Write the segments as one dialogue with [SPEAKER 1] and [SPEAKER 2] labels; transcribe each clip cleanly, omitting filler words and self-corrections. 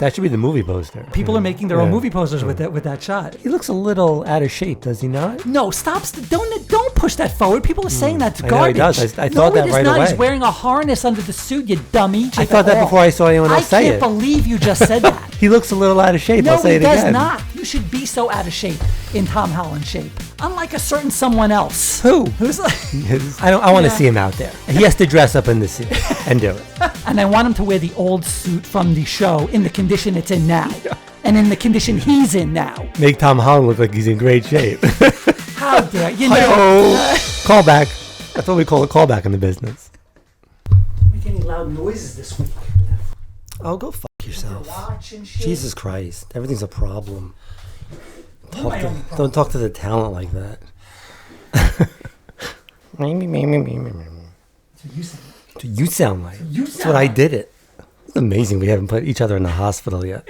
[SPEAKER 1] That should be the movie poster.
[SPEAKER 2] People are making their own movie posters with that shot.
[SPEAKER 1] He looks a little out of shape, does he not?
[SPEAKER 2] No, stop! Don't push that forward. People are saying that's garbage.
[SPEAKER 1] I know he does. I thought that right away.
[SPEAKER 2] He's wearing a harness under the suit, you dummy.
[SPEAKER 1] I thought that before I saw anyone else say it.
[SPEAKER 2] I can't believe you just said that.
[SPEAKER 1] He looks a little out of shape. I'll say it again.
[SPEAKER 2] No, he does not. You should be so out of shape in Tom Holland shape. Unlike a certain someone else.
[SPEAKER 1] Who?
[SPEAKER 2] Who's like...
[SPEAKER 1] I want to see him out there. He has to dress up in the suit and do it.
[SPEAKER 2] And I want him to wear the old suit from the show in the condition it's in now. And in the condition he's in now.
[SPEAKER 1] Make Tom Holland look like he's in great shape.
[SPEAKER 2] How dare you?
[SPEAKER 1] Callback. That's what we call a callback in the business.
[SPEAKER 2] Make any loud noises this week.
[SPEAKER 1] Oh, go fuck yourself. Jesus Christ. Everything's a problem. Don't talk to the talent like that. You sound like. That's what I did it. It's amazing we haven't put each other in the hospital yet.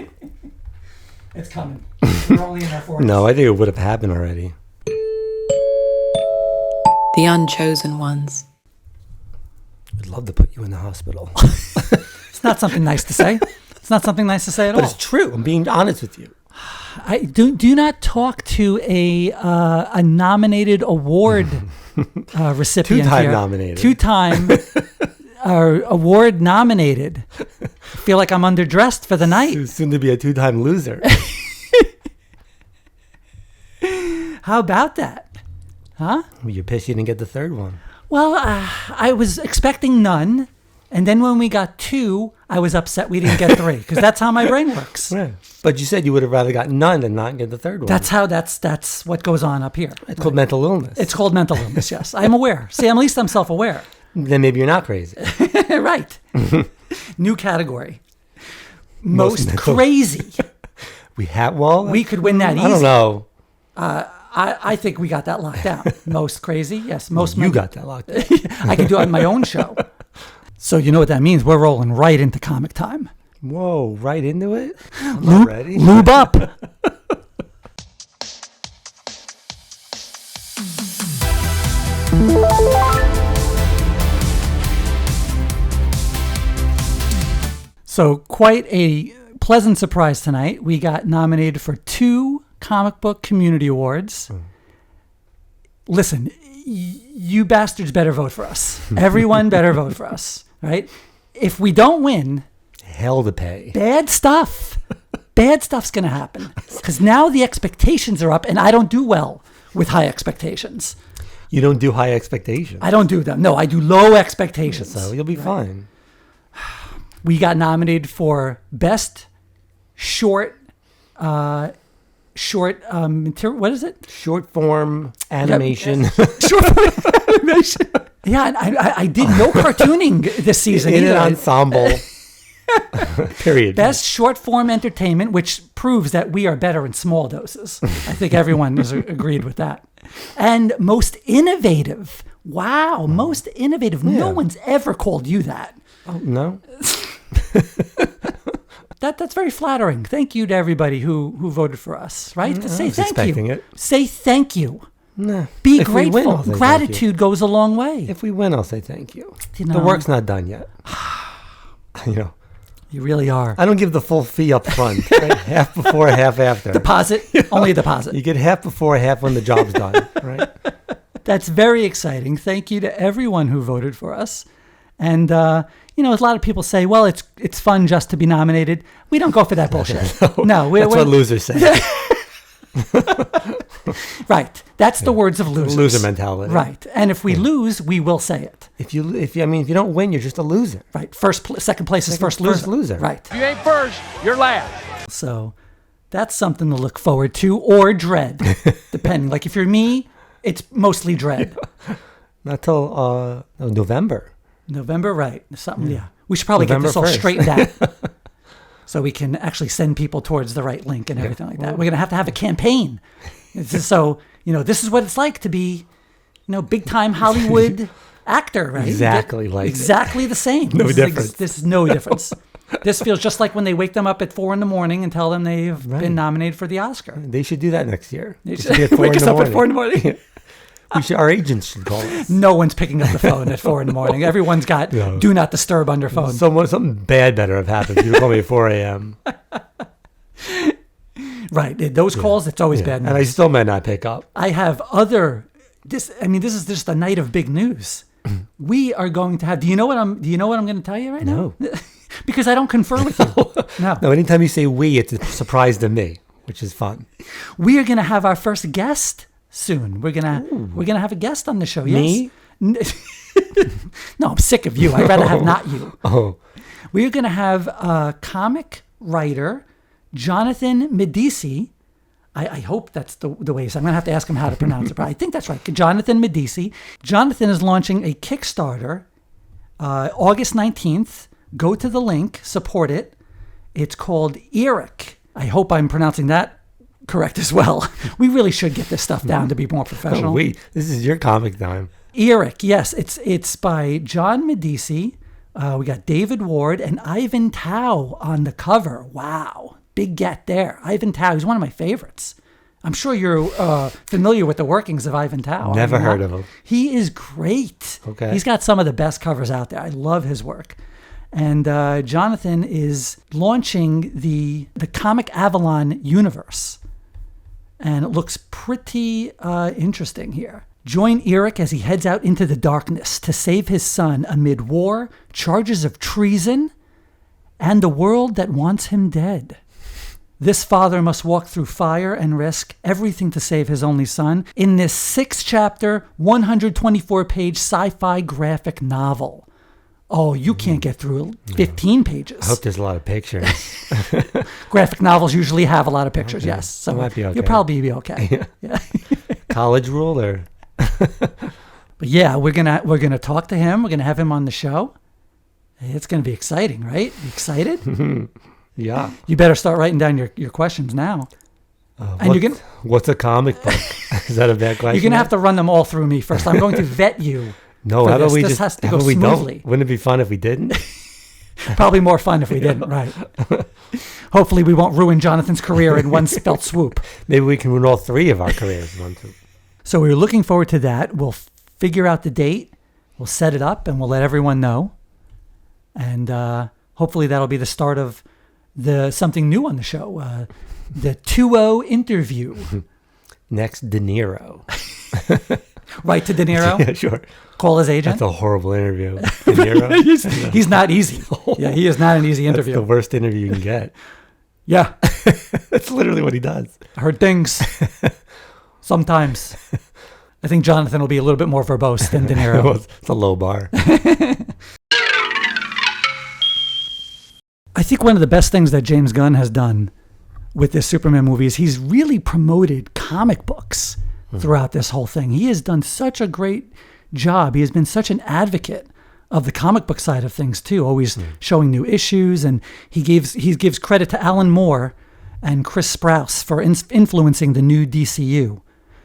[SPEAKER 2] It's coming. We're only in our 40s.
[SPEAKER 1] No, I think it would have happened already.
[SPEAKER 3] The unchosen ones.
[SPEAKER 1] I'd love to put you in the hospital.
[SPEAKER 2] It's not something nice to say. It's not something nice to say at all.
[SPEAKER 1] But it's true. I'm being honest with you.
[SPEAKER 2] I do not talk to a nominated award recipient.
[SPEAKER 1] Two-time nominated.
[SPEAKER 2] Two-time award nominated. I feel like I'm underdressed for the night.
[SPEAKER 1] Soon to be a two-time loser.
[SPEAKER 2] How about that? Huh?
[SPEAKER 1] Well, you're pissed you didn't get the third one.
[SPEAKER 2] Well, I was expecting none. And then when we got 2, I was upset we didn't get 3 because that's how my brain works.
[SPEAKER 1] Yeah. But you said you would have rather got none than not get the third one.
[SPEAKER 2] That's what goes on up here.
[SPEAKER 1] It's called mental illness.
[SPEAKER 2] It's called mental illness, yes. I'm aware. See, at least I'm self-aware.
[SPEAKER 1] Then maybe you're not crazy.
[SPEAKER 2] Right. New category. Most crazy.
[SPEAKER 1] We
[SPEAKER 2] could win that easy.
[SPEAKER 1] I don't know.
[SPEAKER 2] I think we got that locked down. Most crazy, yes.
[SPEAKER 1] You got that locked down.
[SPEAKER 2] I can do it on my own show. So you know what that means. We're rolling right into comic time.
[SPEAKER 1] Whoa, right into it? I'm not ready.
[SPEAKER 2] Lube up. So quite a pleasant surprise tonight. We got nominated for 2 comic book community awards. Listen, you bastards better vote for us. Everyone better vote for us, right? If we don't win,
[SPEAKER 1] hell to pay.
[SPEAKER 2] Bad stuff's going to happen because now the expectations are up, and I don't do well with high expectations.
[SPEAKER 1] You don't do high expectations?
[SPEAKER 2] I don't do them. No, I do low expectations.
[SPEAKER 1] So you'll be fine.
[SPEAKER 2] We got nominated for best short material. What is it?
[SPEAKER 1] Short form animation.
[SPEAKER 2] Short form animation. Yeah, and I did no cartooning this season.
[SPEAKER 1] In an ensemble. Period.
[SPEAKER 2] Best short form entertainment, which proves that we are better in small doses. I think everyone has agreed with that. And most innovative. Wow, most innovative. Yeah. No one's ever called you that.
[SPEAKER 1] Oh, no.
[SPEAKER 2] That's very flattering. Thank you to everybody who voted for us, right? Say thank you.
[SPEAKER 1] It.
[SPEAKER 2] Say thank you.
[SPEAKER 1] Nah.
[SPEAKER 2] Be grateful. Gratitude goes a long way.
[SPEAKER 1] If we win, I'll say thank you. The work's not done yet.
[SPEAKER 2] You really are.
[SPEAKER 1] I don't give the full fee up front. Right? Half before, half after.
[SPEAKER 2] Deposit? Only a deposit.
[SPEAKER 1] You get half before, half when the job's done. Right?
[SPEAKER 2] That's very exciting. Thank you to everyone who voted for us. And, a lot of people say, well, it's fun just to be nominated. We don't go for that bullshit. No,
[SPEAKER 1] that's what losers say.
[SPEAKER 2] Right. That's the words of losers.
[SPEAKER 1] Loser mentality.
[SPEAKER 2] Right. And if we lose, we will say it.
[SPEAKER 1] If you don't win, you're just a loser.
[SPEAKER 2] Right. Second place is first loser. Right.
[SPEAKER 4] If you ain't first, you're last.
[SPEAKER 2] So that's something to look forward to or dread, depending. Like if you're me, it's mostly dread.
[SPEAKER 1] Not till November.
[SPEAKER 2] November, right. Something, yeah. We should probably November get this all 1st. Straightened out. So we can actually send people towards the right link and everything like that. We're going to have a campaign. So, this is what it's like to be, big time Hollywood actor, right?
[SPEAKER 1] Exactly
[SPEAKER 2] the same.
[SPEAKER 1] No difference.
[SPEAKER 2] This is no difference. This feels just like when they wake them up at 4 a.m. and tell them they've been nominated for the Oscar.
[SPEAKER 1] They should do that next year.
[SPEAKER 2] They should wake us up at 4 a.m.
[SPEAKER 1] Our agents should call us.
[SPEAKER 2] No one's picking up the phone at 4 a.m. Everyone's got do not disturb on their phone.
[SPEAKER 1] Something bad better have happened if you call me at 4 a.m.
[SPEAKER 2] Right. Those calls, it's always bad news.
[SPEAKER 1] And I still may not pick up.
[SPEAKER 2] I have this is just a night of big news. We are going to have, do you know what I'm going to tell you right now? No. Because I don't confer with you. No,
[SPEAKER 1] anytime you say we, it's a surprise to me, which is fun.
[SPEAKER 2] We are going to have our first guest soon. We're gonna have a guest on the show. Yes. Me? No, I'm sick of you. I'd rather have not you.
[SPEAKER 1] Oh.
[SPEAKER 2] We're going to have a comic writer, Jonathan Medici. I hope that's the way. So I'm going to have to ask him how to pronounce it. But I think that's right. Jonathan Medici. Jonathan is launching a Kickstarter August 19th. Go to the link, support it. It's called Eric. I hope I'm pronouncing that correct as well. We really should get this stuff down to be more professional.
[SPEAKER 1] This is your comic time.
[SPEAKER 2] Eric, yes. It's by John Medici. We got David Ward and Ivan Tao on the cover. Wow. Big get there. Ivan Tao, he's one of my favorites. I'm sure you're familiar with the workings of Ivan Tao.
[SPEAKER 1] Never heard of him.
[SPEAKER 2] He is great.
[SPEAKER 1] Okay.
[SPEAKER 2] He's got some of the best covers out there. I love his work. And Jonathan is launching the Comic Avalon universe. And it looks pretty interesting here. Join Eric as he heads out into the darkness to save his son amid war, charges of treason, and a world that wants him dead. This father must walk through fire and risk everything to save his only son in this 6-chapter, 124-page sci-fi graphic novel. Oh, you can't get through 15 pages.
[SPEAKER 1] I hope there's a lot of pictures.
[SPEAKER 2] Graphic novels usually have a lot of pictures, yes. So
[SPEAKER 1] might be okay.
[SPEAKER 2] You'll probably be okay. Yeah.
[SPEAKER 1] College rule or?
[SPEAKER 2] But yeah, we're gonna talk to him. We're gonna have him on the show. It's gonna be exciting, right? You excited?
[SPEAKER 1] Yeah.
[SPEAKER 2] You better start writing down your questions now. And
[SPEAKER 1] what's a comic book? Is that a bad question?
[SPEAKER 2] You're gonna have to run them all through me first. I'm going to vet you.
[SPEAKER 1] No, how about we just
[SPEAKER 2] has to go smoothly.
[SPEAKER 1] Wouldn't it be fun if we didn't?
[SPEAKER 2] Probably more fun if we didn't, right? Hopefully we won't ruin Jonathan's career in one spelt swoop.
[SPEAKER 1] Maybe we can ruin all 3 of our careers in one swoop. So
[SPEAKER 2] we're looking forward to that. We'll figure out the date. We'll set it up and we'll let everyone know. And hopefully that'll be the start of something new on the show. The T.U.O interview.
[SPEAKER 1] Next, De Niro.
[SPEAKER 2] Right to De Niro?
[SPEAKER 1] Yeah, sure.
[SPEAKER 2] Call his agent?
[SPEAKER 1] That's a horrible interview. De Niro?
[SPEAKER 2] He's not easy. Yeah, he is not an easy interview.
[SPEAKER 1] That's the worst interview you can get.
[SPEAKER 2] Yeah.
[SPEAKER 1] That's literally what he does.
[SPEAKER 2] I heard things. Sometimes. I think Jonathan will be a little bit more verbose than De Niro.
[SPEAKER 1] Well, it's a low bar.
[SPEAKER 2] I think one of the best things that James Gunn has done with this Superman movie is he's really promoted comic books throughout this whole thing. He has done such a great job. He has been such an advocate of the comic book side of things too, always showing new issues. And he gives credit to Alan Moore and Chris Sprouse for influencing the new DCU.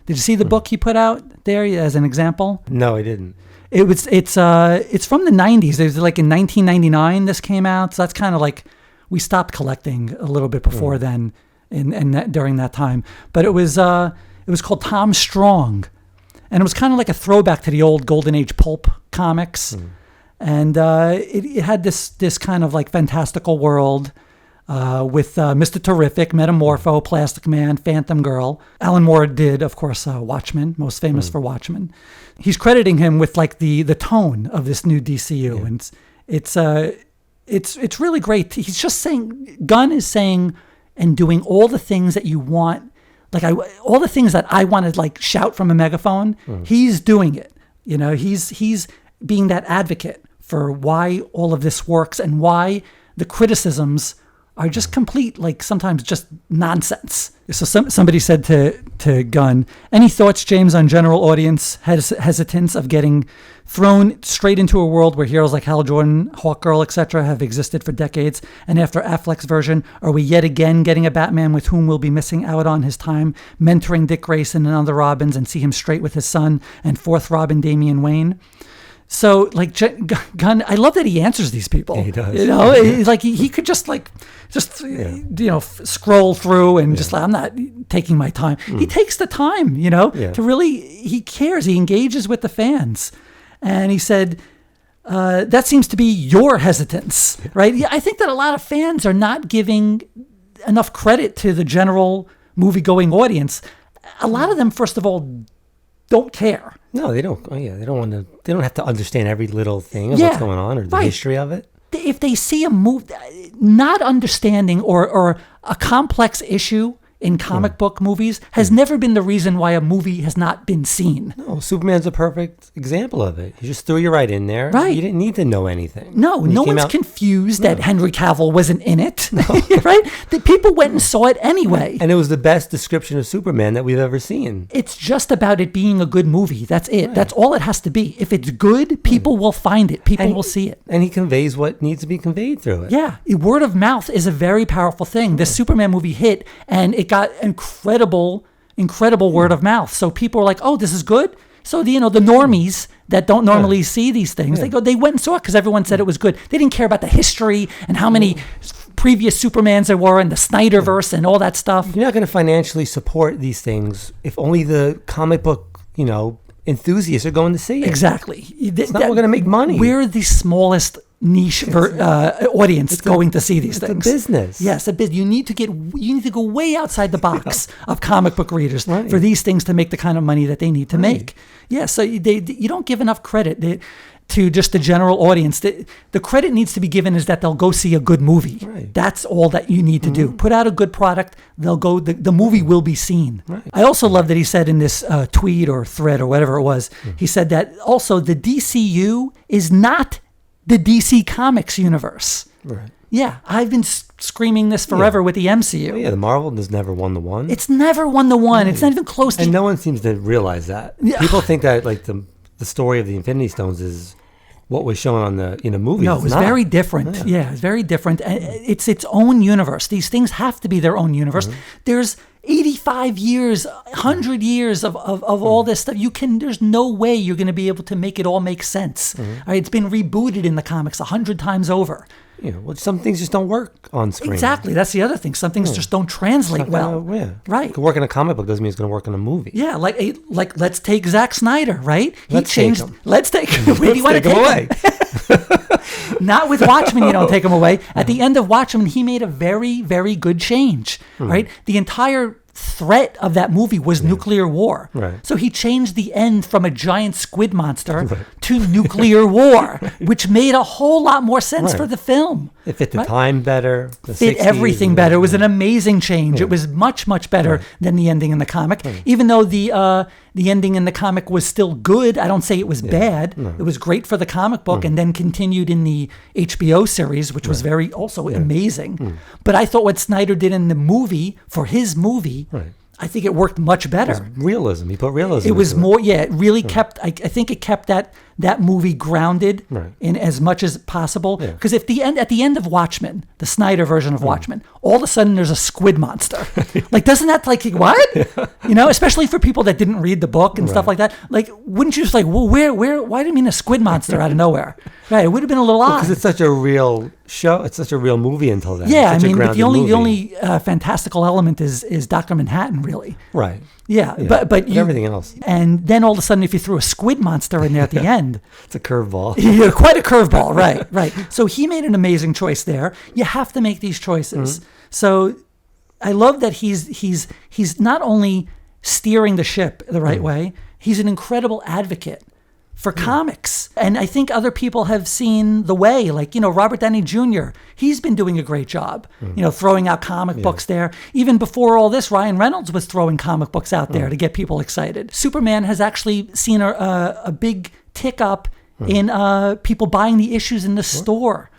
[SPEAKER 2] Did you see the book he put out there as an example?
[SPEAKER 1] No, I didn't.
[SPEAKER 2] It's from the 90s. It was like in 1999 this came out. So that's kind of like we stopped collecting a little bit before then during that time. But it was called Tom Strong. And it was kind of like a throwback to the old Golden Age pulp comics. And it had this kind of like fantastical world with Mr. Terrific, Metamorpho, Plastic Man, Phantom Girl. Alan Moore did, of course, Watchmen, most famous for Watchmen. He's crediting him with like the tone of this new DCU, and it's really great. He's just saying, Gunn is saying and doing all the things that you want, like all the things that I want to like shout from a megaphone. He's doing it. You know, he's being that advocate for why all of this works and why the criticisms are just complete, like sometimes just nonsense. So somebody said to Gunn, any thoughts, James, on general audience hesitance of getting thrown straight into a world where heroes like Hal Jordan, Hawkgirl, etc. have existed for decades, and after Affleck's version, are we yet again getting a Batman with whom we'll be missing out on his time mentoring Dick Grayson and other Robins and see him straight with his son and fourth Robin, Damian Wayne? So like Gunn, I love that he answers these people.
[SPEAKER 1] Yeah, he does.
[SPEAKER 2] You know, he's like he could just scroll through and just like, I'm not taking my time. He takes the time, to really, he cares. He engages with the fans. And he said, that seems to be your hesitance, right? Yeah, I think that a lot of fans are not giving enough credit to the general movie-going audience. A lot of them, first of all, don't care.
[SPEAKER 1] No, they don't. Oh, yeah, they don't want to. They don't have to understand every little thing of what's going on or the history of it.
[SPEAKER 2] If they see a movie, not understanding or a complex issue in comic book movies has never been the reason why a movie has not been seen.
[SPEAKER 1] No, Superman's a perfect example of it. You just threw you right in there.
[SPEAKER 2] Right.
[SPEAKER 1] You didn't need to know anything.
[SPEAKER 2] No one's confused that Henry Cavill wasn't in it. No. Right? The people went and saw it anyway.
[SPEAKER 1] And it was the best description of Superman that we've ever seen.
[SPEAKER 2] It's just about it being a good movie. That's it. Right. That's all it has to be. If it's good, people will find it. People will see it.
[SPEAKER 1] And he conveys what needs to be conveyed through it.
[SPEAKER 2] Yeah. Word of mouth is a very powerful thing. This Superman movie hit, and it got incredible word of mouth. So people were like, "Oh, this is good." So the normies that don't normally see these things, they went and saw it because everyone said it was good. They didn't care about the history and how many previous Supermans there were and the Snyderverse and all that stuff.
[SPEAKER 1] You're not going to financially support these things if only the comic book, enthusiasts are going to see it.
[SPEAKER 2] Exactly.
[SPEAKER 1] It's not going to make money.
[SPEAKER 2] We're the smallest niche audience going to see these things.
[SPEAKER 1] It's a business.
[SPEAKER 2] Yes, you need to go way outside the box of comic book readers for these things to make the kind of money that they need to make. Yeah, so you don't give enough credit to just the general audience. The credit needs to be given is that they'll go see a good movie. Right. That's all that you need to do. Put out a good product. They'll go. The movie will be seen. Right. I also love that he said in this tweet or thread or whatever it was, he said that also the DCU is not the DC Comics universe. Right. Yeah, I've been screaming this forever with the MCU.
[SPEAKER 1] Oh, yeah, the Marvel has never won the one.
[SPEAKER 2] It's never won the one. Right. It's not even close to.
[SPEAKER 1] And no one seems to realize that. Yeah. People think that like the story of the Infinity Stones is what was shown in the movie.
[SPEAKER 2] No, it was very different. Yeah, it's very different. It's its own universe. These things have to be their own universe. There's 85 years, 100 years of all this stuff. There's no way you're going to be able to make it all make sense. All right, it's been rebooted in the comics 100 times over.
[SPEAKER 1] Some things just don't work on screen.
[SPEAKER 2] Exactly. That's the other thing. Some things just don't translate well. Right.
[SPEAKER 1] It could work in a comic book doesn't mean it's going to work in a movie.
[SPEAKER 2] Yeah, like let's take Zack Snyder, right?
[SPEAKER 1] Let's take him.
[SPEAKER 2] Let's take him. Where do you want to take him away? Not with Watchmen, you don't take him away. At the end of Watchmen, he made a very, very good change, right? The entire threat of that movie was nuclear war. Right. So he changed the end from a giant squid monster to nuclear war, which made a whole lot more sense for the film.
[SPEAKER 1] It fit the time better.
[SPEAKER 2] Fit everything better. It was an amazing change. It was much, much better than the ending in the comic. Even though the ending in the comic was still good, I don't say it was bad. No. It was great for the comic book and then continued in the HBO series, which was very also amazing. But I thought what Snyder did in the movie, for his movie, I think it worked much better.
[SPEAKER 1] It was realism. He put realism.
[SPEAKER 2] It was more, it really kept, I think it kept that movie grounded in as much as possible. Because at the end of Watchmen, the Snyder version of Watchmen, all of a sudden there's a squid monster. Like, doesn't that what? Especially for people that didn't read the book and stuff like that. Like, wouldn't you just like, well, why do you mean a squid monster out of nowhere? Right, it would have been a little odd.
[SPEAKER 1] Because it's such a real show. It's such a real movie until then.
[SPEAKER 2] Yeah, but the only fantastical element is Dr. Manhattan, really.
[SPEAKER 1] Right.
[SPEAKER 2] Yeah, but
[SPEAKER 1] everything else.
[SPEAKER 2] And then all of a sudden, if you threw a squid monster in there at the end,
[SPEAKER 1] it's a curveball.
[SPEAKER 2] Yeah, quite a curveball. Right. So he made an amazing choice there. You have to make these choices. So I love that he's not only steering the ship the right way, he's an incredible advocate for comics. And I think other people have seen the way, like, Robert Downey Jr., he's been doing a great job, throwing out comic books there. Even before all this, Ryan Reynolds was throwing comic books out there to get people excited. Superman has actually seen a big tick up in people buying the issues in the store.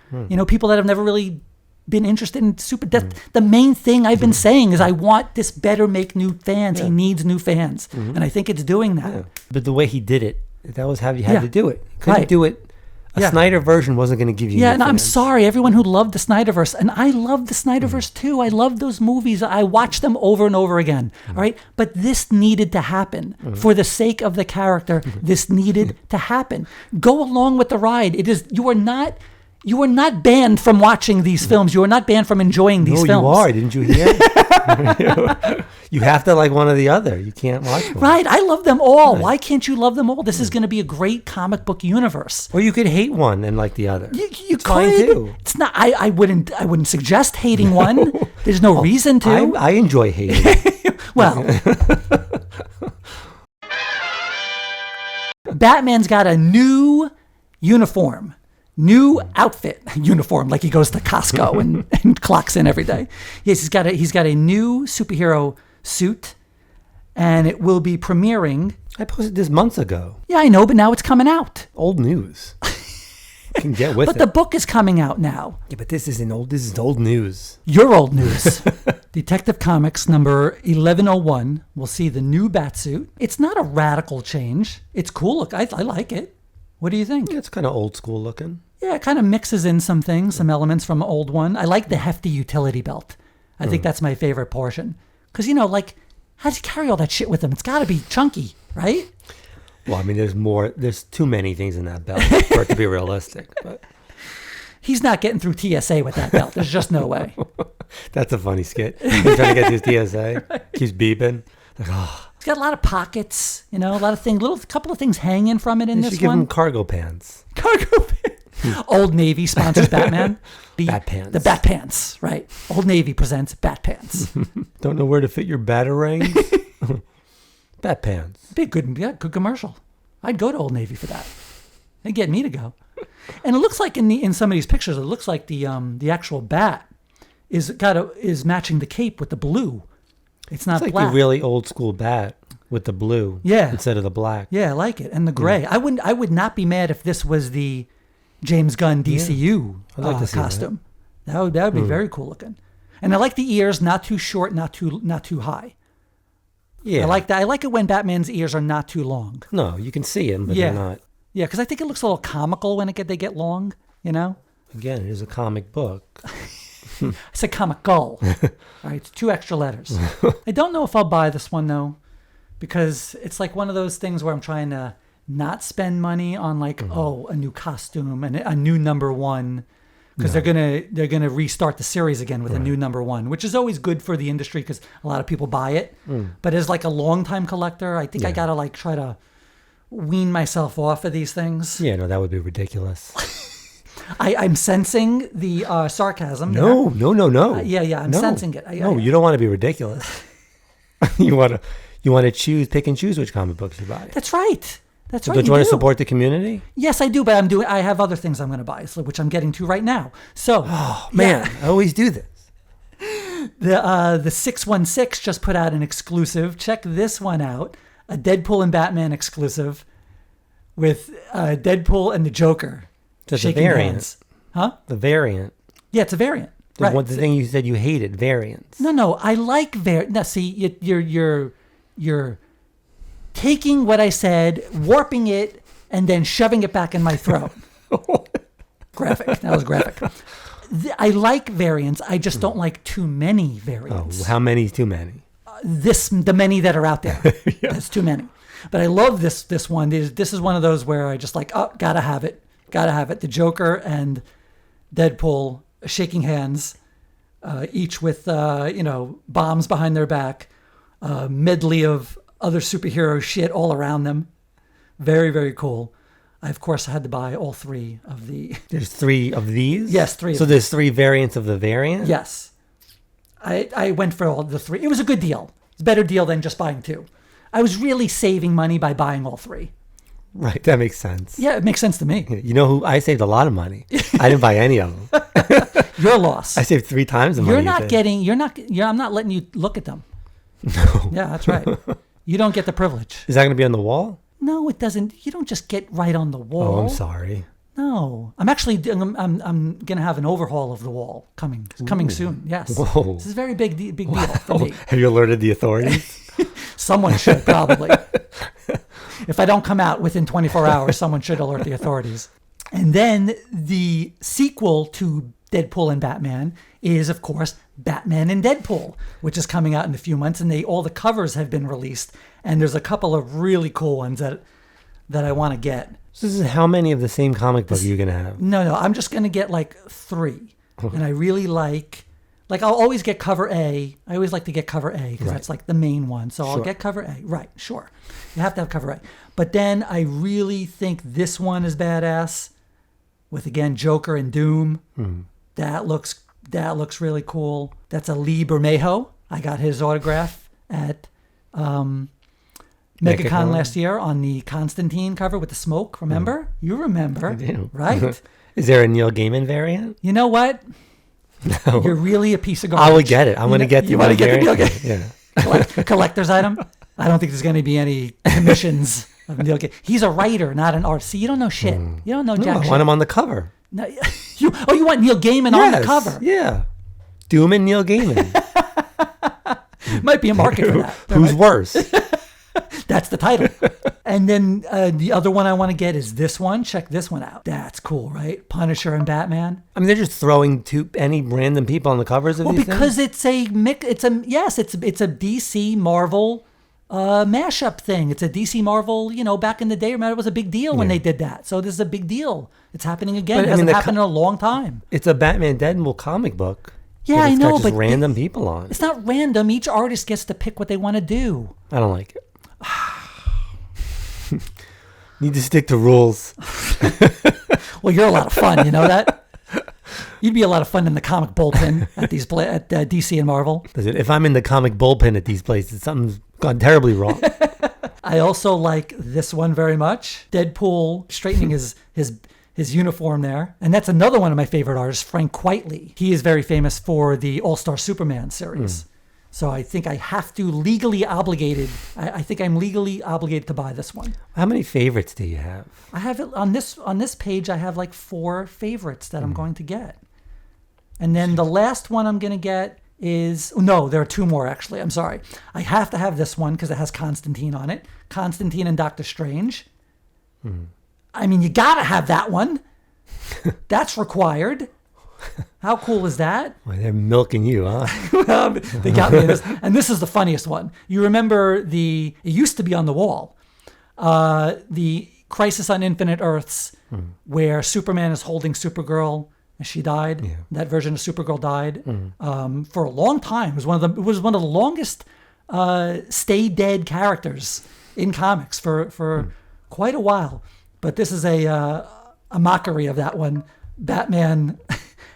[SPEAKER 2] People that have never really been interested in the main thing I've been saying is I want this better make new fans. He needs new fans. And I think it's doing that.
[SPEAKER 1] But the way he did it, that was how you had to do it. You couldn't do it A Snyder version wasn't going to give you.
[SPEAKER 2] Yeah, and I'm
[SPEAKER 1] fans.
[SPEAKER 2] sorry, everyone who loved the Snyderverse, and I love the Snyderverse too. I love those movies. I watch them over and over again. All right, but this needed to happen for the sake of the character. This needed to happen. Go along with the ride. It is. You are not banned from watching these films. You are not banned from enjoying these films.
[SPEAKER 1] No, you are. Didn't you hear? You have to like one or the other. You can't watch one.
[SPEAKER 2] Right. I love them all. Right. Why can't you love them all? This is going to be a great comic book universe.
[SPEAKER 1] Or you could hate one and like the other.
[SPEAKER 2] You
[SPEAKER 1] it's fine too.
[SPEAKER 2] It's not. I wouldn't suggest hating one. There's no reason to.
[SPEAKER 1] I enjoy hating.
[SPEAKER 2] Well, Batman's got a new uniform. New outfit, uniform, like he goes to Costco and clocks in every day. Yes, he's got a new superhero suit, and it will be premiering.
[SPEAKER 1] I posted this months ago.
[SPEAKER 2] Yeah, I know, but now it's coming out.
[SPEAKER 1] Old news. You can get with
[SPEAKER 2] but
[SPEAKER 1] it.
[SPEAKER 2] The book is coming out now.
[SPEAKER 1] Yeah, but this is old news.
[SPEAKER 2] Your old news. Detective Comics number 1101 will see the new Batsuit. It's not a radical change. It's cool look. I like it. What do you think?
[SPEAKER 1] Yeah, it's kind of old school looking.
[SPEAKER 2] Yeah, it kind of mixes in some things, some elements from old one. I like the hefty utility belt. I think that's my favorite portion. Because, how do you carry all that shit with him? It's got to be chunky, right?
[SPEAKER 1] Well, I mean, there's too many things in that belt for it to be realistic. But
[SPEAKER 2] he's not getting through TSA with that belt. There's just no way.
[SPEAKER 1] That's a funny skit. He's trying to get through TSA. Right. Keeps beeping. Like, oh.
[SPEAKER 2] It's got a lot of pockets, a lot of things, couple of things hanging from it in this one.
[SPEAKER 1] You should give him cargo pants.
[SPEAKER 2] Cargo pants. Old Navy sponsors Batman.
[SPEAKER 1] Bat pants.
[SPEAKER 2] The Bat Pants, right. Old Navy presents Bat Pants.
[SPEAKER 1] Don't know where to fit your batarang? Bat Pants.
[SPEAKER 2] Be a good
[SPEAKER 1] Oh.
[SPEAKER 2] commercial. I'd go to Old Navy for that. They'd get me to go. And it looks like in some of these pictures, it looks like the actual bat is matching the cape with the blue. It's not
[SPEAKER 1] like
[SPEAKER 2] black.
[SPEAKER 1] The really old school bat with the blue instead of the black.
[SPEAKER 2] Yeah, I like it. And the gray. I would not be mad if this was the James Gunn DCU
[SPEAKER 1] I'd like to see
[SPEAKER 2] costume. That would be very cool looking. And I like the ears, not too short, not too high.
[SPEAKER 1] Yeah.
[SPEAKER 2] I like that. I like it when Batman's ears are not too long.
[SPEAKER 1] No, you can see them, but they're not.
[SPEAKER 2] Yeah, because I think it looks a little comical when they get long, Again,
[SPEAKER 1] it is a comic book.
[SPEAKER 2] I said comical. All right, it's 2 extra letters. I don't know if I'll buy this one, though, because it's like one of those things where I'm trying to not spend money on a new costume and a new number one, because they're gonna restart the series again with a new number one, which is always good for the industry because a lot of people buy it. But as a longtime collector, I think I gotta try to wean myself off of these things.
[SPEAKER 1] Yeah, no, that would be ridiculous.
[SPEAKER 2] I'm sensing the sarcasm.
[SPEAKER 1] No.
[SPEAKER 2] I'm sensing it.
[SPEAKER 1] You don't want to be ridiculous. you want to pick and choose which comic books you buy.
[SPEAKER 2] That's right. That's right.
[SPEAKER 1] Don't you want to support the community?
[SPEAKER 2] Yes, I do, but I have other things I'm going to buy, which I'm getting to right now. So,
[SPEAKER 1] I always do this.
[SPEAKER 2] The 616 just put out an exclusive. Check this one out. A Deadpool and Batman exclusive with Deadpool and the Joker.
[SPEAKER 1] Just
[SPEAKER 2] shaking
[SPEAKER 1] a variant.
[SPEAKER 2] hands. Huh?
[SPEAKER 1] The variant.
[SPEAKER 2] Yeah, it's a variant. Right.
[SPEAKER 1] The thing you said you hated, variants.
[SPEAKER 2] No, I like variant. Now, see, you're taking what I said, warping it, and then shoving it back in my throat. Graphic. That was graphic. I like variants. I just don't like too many variants.
[SPEAKER 1] Oh, how many is too many?
[SPEAKER 2] The many that are out there. That's too many. But I love this one. This is one of those where I just gotta have it. Gotta have it. The Joker and Deadpool shaking hands, each with bombs behind their back, medley of other superhero shit all around them. Very, very cool. I, of course, had to buy all 3 of the...
[SPEAKER 1] There's 3 of these?
[SPEAKER 2] Yes, 3
[SPEAKER 1] So there's 3 variants of the variant?
[SPEAKER 2] Yes. I went for all the 3. It was a good deal. It's a better deal than just buying 2. I was really saving money by buying all 3.
[SPEAKER 1] Right, that makes sense.
[SPEAKER 2] Yeah, it makes sense to me.
[SPEAKER 1] You know who? I saved a lot of money. I didn't buy any of them.
[SPEAKER 2] Your loss.
[SPEAKER 1] I saved 3 times the money.
[SPEAKER 2] I'm not letting you look at them.
[SPEAKER 1] No.
[SPEAKER 2] Yeah, that's right. You don't get the privilege.
[SPEAKER 1] Is that going to be on the wall?
[SPEAKER 2] No, it doesn't. You don't just get right on the wall.
[SPEAKER 1] Oh, I'm sorry.
[SPEAKER 2] No, I'm actually I'm gonna have an overhaul of the wall coming soon. Yes,
[SPEAKER 1] Whoa.
[SPEAKER 2] This is a very big deal for me.
[SPEAKER 1] Have you alerted the authorities?
[SPEAKER 2] Someone should probably. If I don't come out within 24 hours, someone should alert the authorities. And then the sequel to Deadpool and Batman is, of course, Batman and Deadpool, which is coming out in a few months. And all the covers have been released. And there's a couple of really cool ones that I want to get.
[SPEAKER 1] So this is how many of the same comic book you're going to have?
[SPEAKER 2] No, I'm just going to get like 3. And I really like I'll always get cover A. I always like to get cover A because that's like the main one. So I'll get cover A. Right, sure. You have to have cover A. But then I really think this one is badass with, again, Joker and Doom. That looks really cool. That's a Lee Bermejo. I got his autograph at MegaCon last year on the Constantine cover with the smoke. Remember? You remember.
[SPEAKER 1] I do.
[SPEAKER 2] Right?
[SPEAKER 1] Is there a Neil Gaiman variant?
[SPEAKER 2] You know what?
[SPEAKER 1] No.
[SPEAKER 2] You're really a piece of garbage.
[SPEAKER 1] I would get it. I'm going to get the
[SPEAKER 2] You want to get the Neil
[SPEAKER 1] variant?
[SPEAKER 2] Gaiman?
[SPEAKER 1] Yeah.
[SPEAKER 2] Collector's item? I don't think there's going to be any commissions of Neil Gaiman. He's a writer, not an artist. See, you don't know shit. You don't know jack
[SPEAKER 1] No, I
[SPEAKER 2] shit.
[SPEAKER 1] want him on the cover.
[SPEAKER 2] No, you want Neil Gaiman on the cover?
[SPEAKER 1] Yeah. Doom and Neil Gaiman.
[SPEAKER 2] Might be a market for that.
[SPEAKER 1] Who's worse?
[SPEAKER 2] That's the title. And then the other one I want to get is this one. Check this one out. That's cool, right? Punisher and Batman.
[SPEAKER 1] I mean, they're just throwing any random people on the covers of these
[SPEAKER 2] because
[SPEAKER 1] things?
[SPEAKER 2] it's a DC Marvel mashup thing. It's a DC Marvel, back in the day, remember, it was a big deal when they did that. So this is a big deal. It's happening again. It hasn't happened in a long time.
[SPEAKER 1] It's a Batman Deadpool comic book.
[SPEAKER 2] Yeah, I know, but
[SPEAKER 1] random people on.
[SPEAKER 2] It's not random. Each artist gets to pick what they want to do.
[SPEAKER 1] I don't like it. Need to stick to rules.
[SPEAKER 2] Well, you're a lot of fun. You know that? You'd be a lot of fun in the comic bullpen at DC and Marvel.
[SPEAKER 1] If I'm in the comic bullpen at these places, something's gone terribly wrong.
[SPEAKER 2] I also like this one very much. Deadpool straightening his uniform there. And that's another one of my favorite artists, Frank Quitely. He is very famous for the All-Star Superman series. So I think I have to legally obligated. I think I'm legally obligated to buy this one.
[SPEAKER 1] How many favorites do you have?
[SPEAKER 2] I have it on this page. I have like 4 favorites that I'm going to get. And then the last one I'm going to get is... No, there are 2 more, actually. I'm sorry. I have to have this one because it has Constantine on it. Constantine and Doctor Strange. I mean, you got to have that one. That's required. How cool is that?
[SPEAKER 1] Well, they're milking you, huh?
[SPEAKER 2] They got me in this. And this is the funniest one. You remember it used to be on the wall, the Crisis on Infinite Earths, where Superman is holding Supergirl and she died. Yeah. That version of Supergirl died for a long time. It was one of the longest stay dead characters in comics for quite a while. But this is a mockery of that one. Batman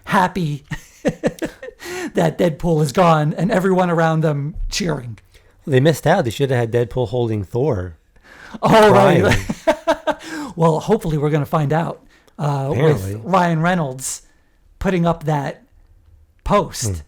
[SPEAKER 2] happy that Deadpool is gone and everyone around them cheering.
[SPEAKER 1] They missed out. They should have had Deadpool holding Thor.
[SPEAKER 2] Oh, right. Well, hopefully we're going to find out with Ryan Reynolds putting up that post,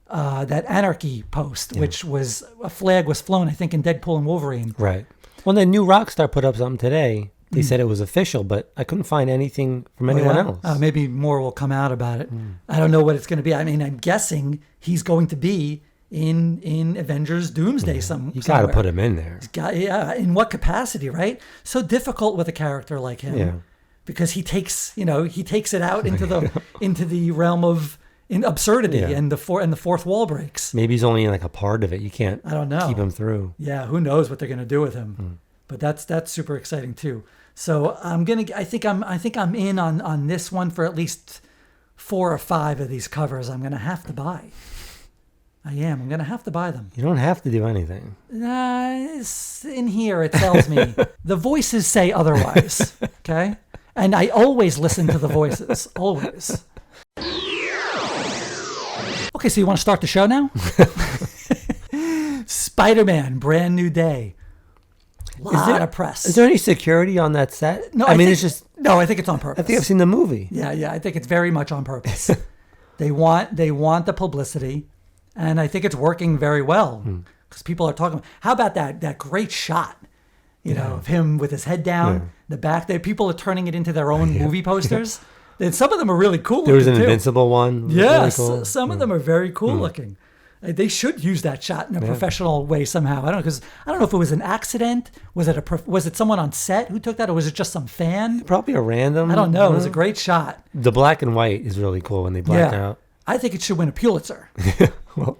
[SPEAKER 2] that anarchy post, which was a flag was flown, I think, in Deadpool and Wolverine.
[SPEAKER 1] Right. Well, the new Rockstar put up something today. They said it was official, but I couldn't find anything from anyone else.
[SPEAKER 2] Maybe more will come out about it. I don't know what it's going to be. I mean, I'm guessing he's going to be in Avengers Doomsday somewhere.
[SPEAKER 1] You got to put him in there.
[SPEAKER 2] In what capacity, right? So difficult with a character like him, because he takes it out into the realm of absurdity and the fourth wall breaks.
[SPEAKER 1] Maybe he's only in like a part of it. You can't.
[SPEAKER 2] I don't know.
[SPEAKER 1] Keep him through.
[SPEAKER 2] Yeah, who knows what they're going to do with him? But that's super exciting too. So I think I'm in on this one for at least 4 or 5 of these covers. I'm gonna have to buy. I am. I'm gonna have to buy them.
[SPEAKER 1] You don't have to do anything.
[SPEAKER 2] In here it tells me the voices say otherwise. Okay, and I always listen to the voices. Always. Okay, so you want to start the show now? Spider-Man, brand new day. Lot of press.
[SPEAKER 1] Is there any security on that set?
[SPEAKER 2] No, it's just... No, I think it's on purpose.
[SPEAKER 1] I think I've seen the movie.
[SPEAKER 2] Yeah, I think it's very much on purpose. They want the publicity, and I think it's working very well because people are talking. How about that great shot, of him with his head down, the back there? People are turning it into their own movie posters. And some of them are really cool.
[SPEAKER 1] There was an
[SPEAKER 2] too.
[SPEAKER 1] Invincible one.
[SPEAKER 2] Yes,
[SPEAKER 1] really cool.
[SPEAKER 2] Some of them are very cool looking. They should use that shot in a professional way somehow. I don't know if it was an accident. Was it someone on set who took that, or was it just some fan?
[SPEAKER 1] Probably a random.
[SPEAKER 2] I don't know. It was a great shot.
[SPEAKER 1] The black and white is really cool when they black out.
[SPEAKER 2] I think it should win a Pulitzer.
[SPEAKER 1] Well,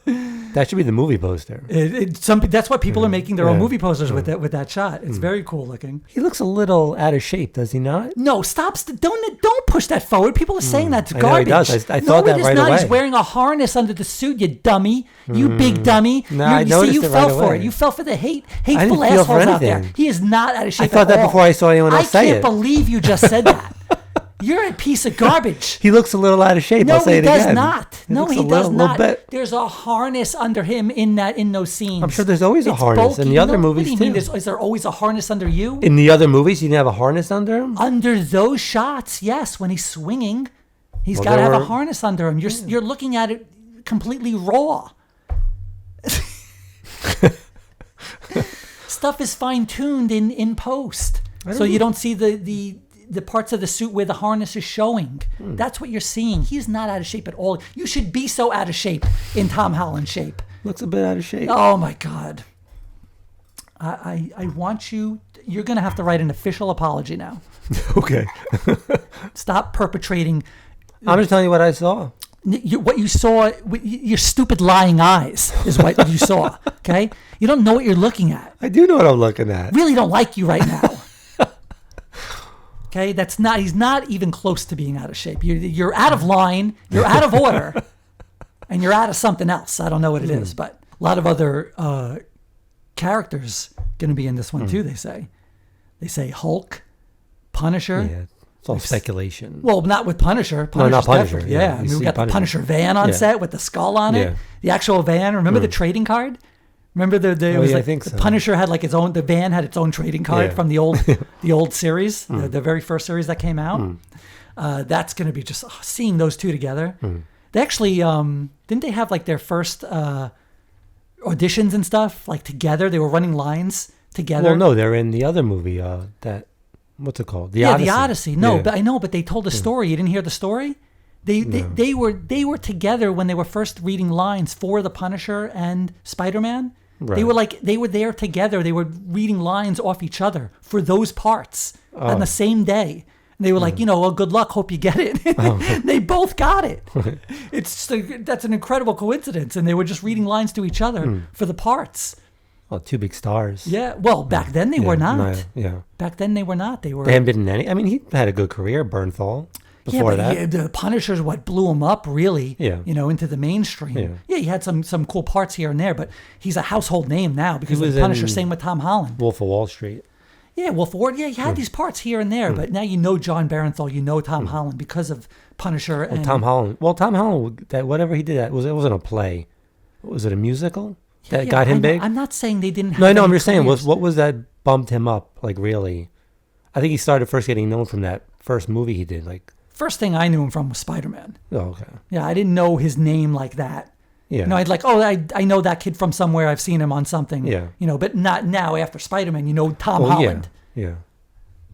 [SPEAKER 1] that should be the movie poster.
[SPEAKER 2] That's what people are making their own movie posters with that shot. It's very cool looking.
[SPEAKER 1] He looks a little out of shape, does he not?
[SPEAKER 2] No, stop! Don't push that forward. People are saying that's garbage.
[SPEAKER 1] I know he does. I thought that right away.
[SPEAKER 2] He's wearing a harness under the suit. You dummy! You big dummy!
[SPEAKER 1] No, I noticed
[SPEAKER 2] you
[SPEAKER 1] it
[SPEAKER 2] fell
[SPEAKER 1] right
[SPEAKER 2] for
[SPEAKER 1] away.
[SPEAKER 2] it. You fell for the hateful
[SPEAKER 1] feel for
[SPEAKER 2] assholes out there.
[SPEAKER 1] anything.
[SPEAKER 2] He is not out of shape.
[SPEAKER 1] I thought
[SPEAKER 2] at
[SPEAKER 1] that
[SPEAKER 2] all.
[SPEAKER 1] before I saw anyone else say it.
[SPEAKER 2] I can't believe you just said that. You're a piece of garbage.
[SPEAKER 1] He looks a little out of shape.
[SPEAKER 2] No,
[SPEAKER 1] I'll say
[SPEAKER 2] he
[SPEAKER 1] it
[SPEAKER 2] does
[SPEAKER 1] again.
[SPEAKER 2] not. No,
[SPEAKER 1] looks
[SPEAKER 2] he
[SPEAKER 1] a
[SPEAKER 2] does
[SPEAKER 1] little
[SPEAKER 2] not.
[SPEAKER 1] bit.
[SPEAKER 2] There's a harness under him in those scenes.
[SPEAKER 1] I'm sure there's always a
[SPEAKER 2] It's
[SPEAKER 1] harness
[SPEAKER 2] bulky.
[SPEAKER 1] in the other
[SPEAKER 2] What
[SPEAKER 1] movies
[SPEAKER 2] do you
[SPEAKER 1] too.
[SPEAKER 2] mean? Is there always a harness under you?
[SPEAKER 1] In the other movies, you didn't have a harness under him?
[SPEAKER 2] Under those shots, yes. When he's swinging, he's got to have a harness under him. You're looking at it completely raw. Stuff is fine tuned in post, so you don't see the parts of the suit where the harness is showing. That's what you're seeing. He's not out of shape at all. You should be so out of shape in Tom Holland shape.
[SPEAKER 1] Looks a bit out of shape.
[SPEAKER 2] Oh my God. I want you. You're going to have to write an official apology now.
[SPEAKER 1] Okay.
[SPEAKER 2] Stop perpetrating.
[SPEAKER 1] I'm just telling you what I saw.
[SPEAKER 2] What you saw, your stupid lying eyes is what you saw. Okay, you don't know what you're looking at.
[SPEAKER 1] I do know what I'm looking at.
[SPEAKER 2] Really don't like you right now. Okay, he's not even close to being out of shape. You're out of line. You're out of order, and you're out of something else. I don't know what it is, but a lot of other characters going to be in this one too. They say Hulk, Punisher.
[SPEAKER 1] Yeah. It's all speculation.
[SPEAKER 2] Well, not with Punisher.
[SPEAKER 1] No, not Punisher.
[SPEAKER 2] Definitely. Yeah. I mean, we got the Punisher van on set with the skull on it. The actual van. Remember the trading card? Remember
[SPEAKER 1] I think so.
[SPEAKER 2] Punisher had like its own. The van had its own trading card from the old series, the very first series that came out. That's going to be just seeing those two together. They actually didn't they have like their first auditions and stuff like together? They were running lines together.
[SPEAKER 1] Well, no, they're in the other movie. What's it called? The Odyssey.
[SPEAKER 2] The Odyssey. No, but I know, but they told the story. You didn't hear the story? They were together when they were first reading lines for the Punisher and Spider-Man. Right. They were there together. They were reading lines off each other for those parts on the same day. And they were like, good luck. Hope you get it. They both got it. That's an incredible coincidence. And they were just reading lines to each other for the parts.
[SPEAKER 1] Well, two big stars.
[SPEAKER 2] Yeah. Well, back then they were not.
[SPEAKER 1] Yeah.
[SPEAKER 2] Back then they were not. They were.
[SPEAKER 1] They haven't been in any. I mean, he had a good career, Bernthal. Before that,
[SPEAKER 2] the Punisher's what blew him up, really.
[SPEAKER 1] Yeah.
[SPEAKER 2] Into the mainstream. Yeah. He had some cool parts here and there, but he's a household name now because of the Punisher. Same with Tom Holland.
[SPEAKER 1] Wolf of Wall Street.
[SPEAKER 2] Yeah, Wolf of Wall. Yeah, he had these parts here and there, but now you know John Barenthal, you know Tom Holland because of Punisher.
[SPEAKER 1] And Tom Holland. Well, Tom Holland, that whatever he did, it wasn't a play. Was it a musical? That got him big?
[SPEAKER 2] I'm not saying they didn't have
[SPEAKER 1] No, I know. I'm just
[SPEAKER 2] careers.
[SPEAKER 1] saying, what was that bumped him up, like, really? I think he started first getting known from that first movie he did, like...
[SPEAKER 2] First thing I knew him from was Spider-Man.
[SPEAKER 1] Oh, okay.
[SPEAKER 2] Yeah, I didn't know his name like that.
[SPEAKER 1] Yeah.
[SPEAKER 2] I'd like, I know that kid from somewhere. I've seen him on something.
[SPEAKER 1] Yeah.
[SPEAKER 2] But not now after Spider-Man, Tom Holland.
[SPEAKER 1] Yeah.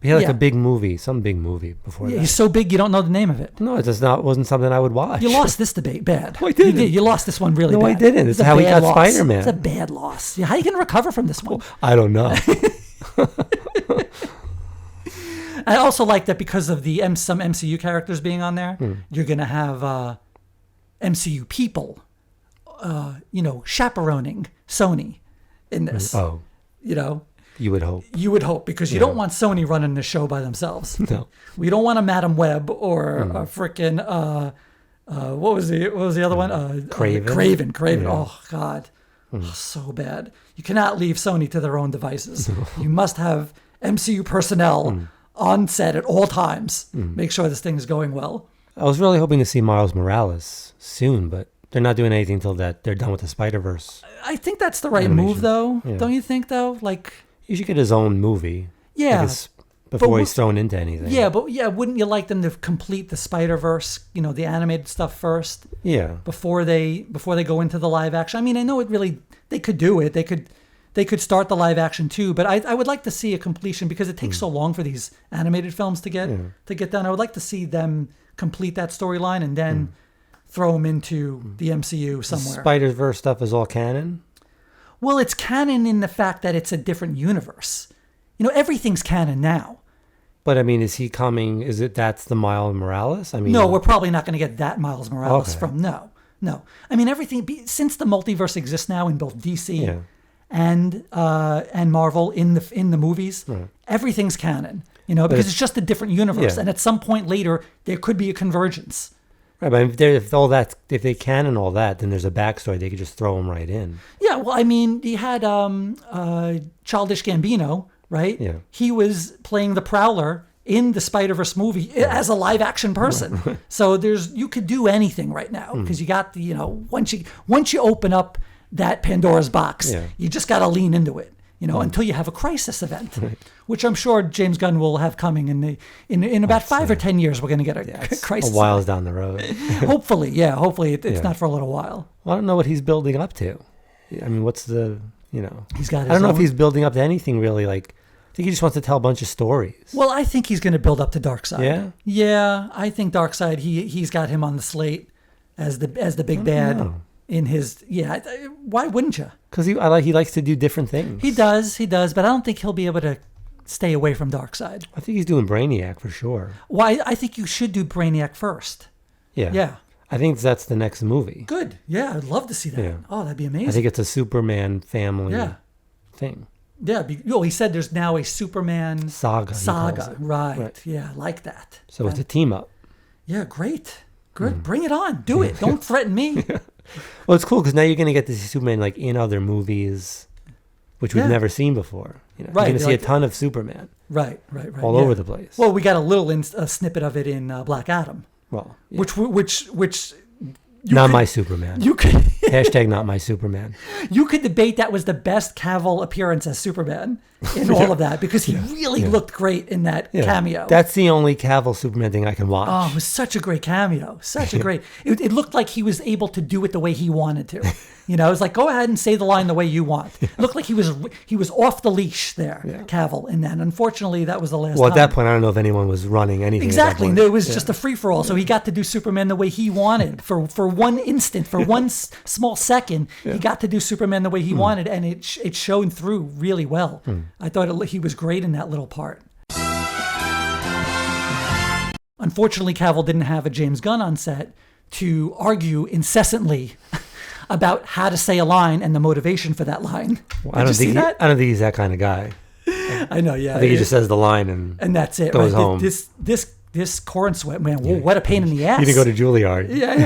[SPEAKER 1] He had like a big movie, some big movie before that.
[SPEAKER 2] He's so big you don't know the name of it.
[SPEAKER 1] No, it just wasn't something I would watch.
[SPEAKER 2] You lost this debate bad.
[SPEAKER 1] No, I didn't.
[SPEAKER 2] You did. You lost this one really bad.
[SPEAKER 1] No, I didn't. It's how he got Spider-Man.
[SPEAKER 2] It's a bad loss. Yeah, how are you going to recover from this one?
[SPEAKER 1] I don't know.
[SPEAKER 2] I also like that because of some MCU characters being on there, you're going to have MCU people, chaperoning Sony in this.
[SPEAKER 1] Oh. You would hope.
[SPEAKER 2] You would hope, because you don't want Sony running the show by themselves.
[SPEAKER 1] No.
[SPEAKER 2] We don't want a Madam Web or a frickin' what was the other one?
[SPEAKER 1] Craven.
[SPEAKER 2] Craven. Yeah. Oh God. So bad. You cannot leave Sony to their own devices. You must have MCU personnel on set at all times. Make sure this thing is going well.
[SPEAKER 1] I was really hoping to see Miles Morales soon, but they're not doing anything until they're done with the Spider-Verse.
[SPEAKER 2] I think that's the right move, though. Yeah. Don't you think, though? Like,
[SPEAKER 1] he should get his own movie.
[SPEAKER 2] Yeah.
[SPEAKER 1] Before he's thrown into anything.
[SPEAKER 2] Yeah, but wouldn't you like them to complete the Spider-Verse, the animated stuff first?
[SPEAKER 1] Yeah. Before
[SPEAKER 2] they go into the live action. I mean, I know they could do it. They could start the live action too, but I would like to see a completion, because it takes so long for these animated films to get done. I would like to see them complete that storyline and then throw him into the MCU somewhere.
[SPEAKER 1] Spider-Verse stuff is all canon?
[SPEAKER 2] Well, it's canon in the fact that it's a different universe. Everything's canon now.
[SPEAKER 1] But I mean, is he coming? That's the Miles Morales? I mean,
[SPEAKER 2] no, we're probably not going to get that Miles Morales
[SPEAKER 1] Okay.
[SPEAKER 2] from no. I mean, everything since the multiverse exists now in both DC and Marvel in the movies, everything's canon. Because it's just a different universe, and at some point later there could be a convergence.
[SPEAKER 1] Right, but if they canon all that, then there's a backstory. They could just throw him right in.
[SPEAKER 2] Yeah, well, I mean, you had Childish Gambino, right?
[SPEAKER 1] Yeah.
[SPEAKER 2] He was playing the Prowler in the Spider-Verse movie as a live action person. So you could do anything right now because you got the, once you open up that Pandora's box, you just got to lean into it, until you have a crisis event, which I'm sure James Gunn will have coming in about 5 or 10 years. We're going to get a crisis.
[SPEAKER 1] A while down the road.
[SPEAKER 2] Hopefully it's not for a little while.
[SPEAKER 1] Well, I don't know what he's building up to. I mean, what's the,
[SPEAKER 2] He's got.
[SPEAKER 1] I don't know if he's building up to anything really. Like, I think he just wants to tell a bunch of stories.
[SPEAKER 2] Well, I think he's going to build up to Darkseid.
[SPEAKER 1] Yeah?
[SPEAKER 2] Yeah, I think Darkseid, he's got him on the slate as the big bad in his... Yeah, why wouldn't you?
[SPEAKER 1] Because he likes to do different things.
[SPEAKER 2] He does, but I don't think he'll be able to stay away from Darkseid.
[SPEAKER 1] I think he's doing Brainiac for sure.
[SPEAKER 2] Well, I think you should do Brainiac first.
[SPEAKER 1] Yeah.
[SPEAKER 2] Yeah.
[SPEAKER 1] I think that's the next movie.
[SPEAKER 2] Good. Yeah, I'd love to see that.
[SPEAKER 1] Yeah.
[SPEAKER 2] Oh, that'd be amazing.
[SPEAKER 1] I think it's a Superman family thing.
[SPEAKER 2] Yeah, he said there's now a Superman
[SPEAKER 1] Saga.
[SPEAKER 2] Right. Yeah, I like that.
[SPEAKER 1] So it's a team up.
[SPEAKER 2] Yeah, great. Good. Bring it on. Do it. Don't threaten me.
[SPEAKER 1] Well, it's cool because now you're going to get to see Superman like in other movies, which we've never seen before. You're going to see a ton of Superman.
[SPEAKER 2] Right.
[SPEAKER 1] All over the place.
[SPEAKER 2] Well, we got a little snippet of it in Black Adam.
[SPEAKER 1] Well,
[SPEAKER 2] which
[SPEAKER 1] not my Superman.
[SPEAKER 2] You could
[SPEAKER 1] hashtag not my Superman.
[SPEAKER 2] You could debate that was the best Cavill appearance as Superman in all of that because he really looked great in that cameo.
[SPEAKER 1] That's the only Cavill Superman thing I can watch.
[SPEAKER 2] Oh, it was such a great cameo. Such a great. It looked like he was able to do it the way he wanted to. It was like, go ahead and say the line the way you want. It looked like he was off the leash there, Cavill, in that. Unfortunately, that was the last time.
[SPEAKER 1] Well, at that point, I don't know if anyone was running anything.
[SPEAKER 2] Exactly. It was just a free-for-all. So he got to do Superman the way he wanted. For one instant, for one small second, he got to do Superman the way he wanted, and it shone through really well. I thought he was great in that little part. Unfortunately, Cavill didn't have a James Gunn on set to argue incessantly about how to say a line and the motivation for that line.
[SPEAKER 1] Well, I don't think he's that kind of guy.
[SPEAKER 2] I know, yeah.
[SPEAKER 1] I think he just says the line and
[SPEAKER 2] that's it.
[SPEAKER 1] Goes home.
[SPEAKER 2] This Corenswet, man, what a pain in the ass.
[SPEAKER 1] You didn't go to Juilliard.
[SPEAKER 2] Yeah,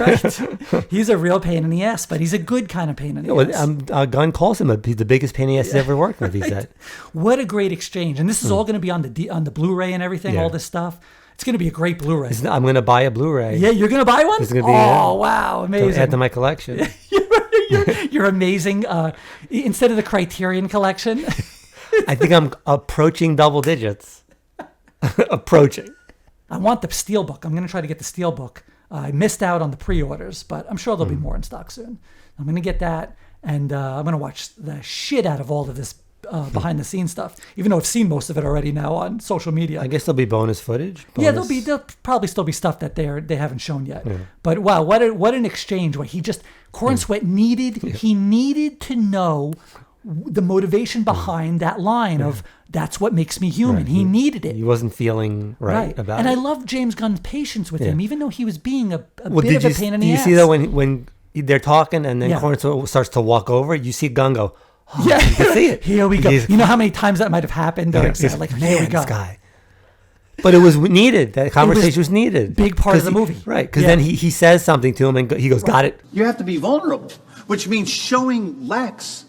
[SPEAKER 2] right. He's a real pain in the ass, but he's a good kind of pain in the ass.
[SPEAKER 1] Gunn calls him he's the biggest pain in the ass he's ever worked with, he said.
[SPEAKER 2] What a great exchange. And this is all going to be on the Blu-ray and everything, all this stuff. It's going to be a great Blu-ray.
[SPEAKER 1] I'm going to buy a Blu-ray.
[SPEAKER 2] Yeah, you're going to buy one?
[SPEAKER 1] It's going to be
[SPEAKER 2] wow, amazing.
[SPEAKER 1] To add to my collection.
[SPEAKER 2] You're amazing. Instead of the Criterion collection.
[SPEAKER 1] I think I'm approaching double digits. Approaching.
[SPEAKER 2] I want the Steelbook. I'm going to try to get the Steelbook. I missed out on the pre-orders, but I'm sure there'll be more in stock soon. I'm going to get that, and I'm going to watch the shit out of all of this behind-the-scenes stuff, even though I've seen most of it already now on social media.
[SPEAKER 1] I guess there'll be bonus footage.
[SPEAKER 2] There'll probably still be stuff that they haven't shown yet. Yeah. But wow, what an exchange! Where Corenswet needed to know the motivation behind that line of that's what makes me human. Right. He needed it.
[SPEAKER 1] He wasn't feeling right about
[SPEAKER 2] and
[SPEAKER 1] it.
[SPEAKER 2] I love James Gunn's patience with him, even though he was being a bit of a pain in the ass.
[SPEAKER 1] Do you see that when they're talking and then Corenswet starts to walk over, you see Gunn go, you can see it.
[SPEAKER 2] Here we go. You know how many times that might have happened? Here we go.
[SPEAKER 1] Guy. But it was needed. That conversation was needed.
[SPEAKER 2] Big part of the movie.
[SPEAKER 1] Right. Because then he says something to him and he goes, got it.
[SPEAKER 5] You have to be vulnerable, which means showing Lex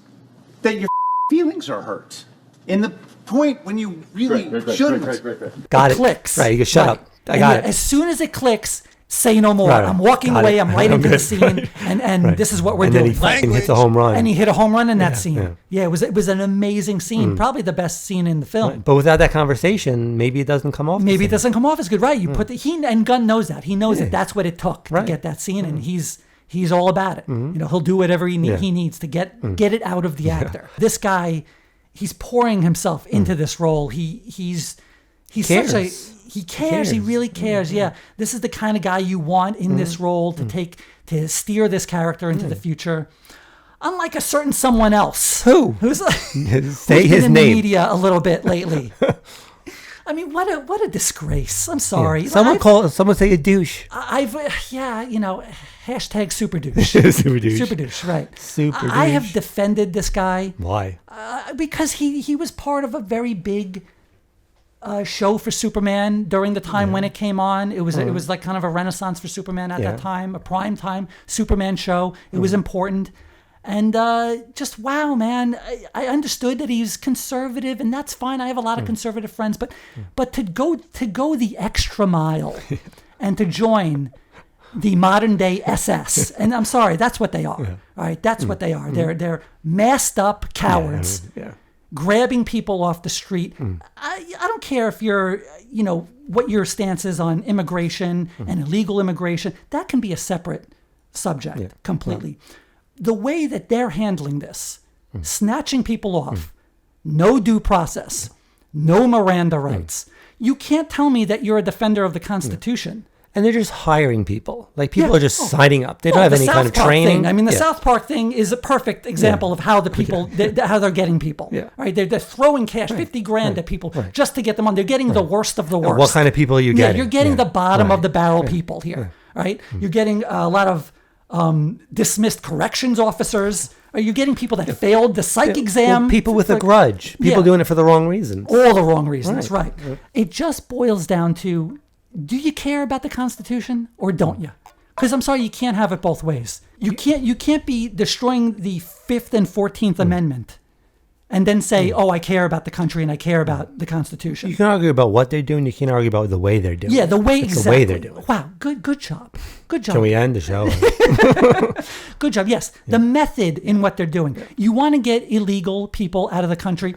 [SPEAKER 5] that your feelings are hurt. In the point when you really shouldn't.
[SPEAKER 1] Got it.
[SPEAKER 2] Clicks.
[SPEAKER 1] Right. You go, shut up. I got it.
[SPEAKER 2] As soon as it clicks, say no more. Right. I'm walking away. I'm right into the scene. And this is what we're doing.
[SPEAKER 1] And then he hits a home run.
[SPEAKER 2] And he hit a home run in that scene. Yeah, it was an amazing scene. Probably the best scene in the film.
[SPEAKER 1] Right. But without that conversation, maybe it doesn't come off.
[SPEAKER 2] Maybe it doesn't come off as good. Right. You put and Gunn knows that. He knows that that's what it took to get that scene. And he's all about it. He'll do whatever he needs to get it out of the actor. This guy, he's pouring himself into this role. He's He cares. He really cares. Yeah. This is the kind of guy you want in this role to to steer this character into the future. Unlike a certain someone else.
[SPEAKER 1] Who's say his
[SPEAKER 2] in
[SPEAKER 1] name?
[SPEAKER 2] The media a little bit lately. I mean, what a disgrace. I'm sorry.
[SPEAKER 1] Yeah. Someone say a douche.
[SPEAKER 2] Hashtag super douche.
[SPEAKER 1] Super douche.
[SPEAKER 2] Super douche, right.
[SPEAKER 1] Super douche.
[SPEAKER 2] I have defended this guy.
[SPEAKER 1] Why?
[SPEAKER 2] Because he was part of a very big show for Superman during the time when it came on. It was like kind of a renaissance for Superman at that time, a prime time Superman show. It was important. And just wow, man! I understood that he's conservative, and that's fine. I have a lot of conservative friends, but to go the extra mile, and to join the modern day SS, and I'm sorry, that's what they are. All right, that's what they are. They're masked up cowards, grabbing people off the street. I don't care if you're what your stance is on immigration and illegal immigration. That can be a separate subject completely. The way that they're handling this, snatching people off, no due process, no Miranda rights. You can't tell me that you're a defender of the Constitution.
[SPEAKER 1] And they're just hiring people. Like, people are just signing up. They don't have any kind of training.
[SPEAKER 2] I mean, the South Park thing is a perfect example of how the people, how they're getting people. Right? They're throwing cash, 50 grand at people just to get them on. They're getting the worst of the worst.
[SPEAKER 1] What kind of people are you getting?
[SPEAKER 2] You're getting the bottom of the barrel people here. Right? You're getting a lot of dismissed corrections officers. You're getting people that failed the psych exam.
[SPEAKER 1] People with a grudge. People doing it for the wrong reasons.
[SPEAKER 2] All the wrong reasons, right. It just boils down to, do you care about the Constitution or don't you? Because I'm sorry, you can't have it both ways. You can't be destroying the 5th and 14th Amendment and then say, oh, I care about the country and I care about the Constitution.
[SPEAKER 1] You can argue about what they're doing. You can't argue about the way they're doing it.
[SPEAKER 2] Yeah, the way, exactly.
[SPEAKER 1] The way they're doing it.
[SPEAKER 2] Wow, good job. Good job.
[SPEAKER 1] Can we end the show?
[SPEAKER 2] Good job, yes. The method in what they're doing. You want to get illegal people out of the country.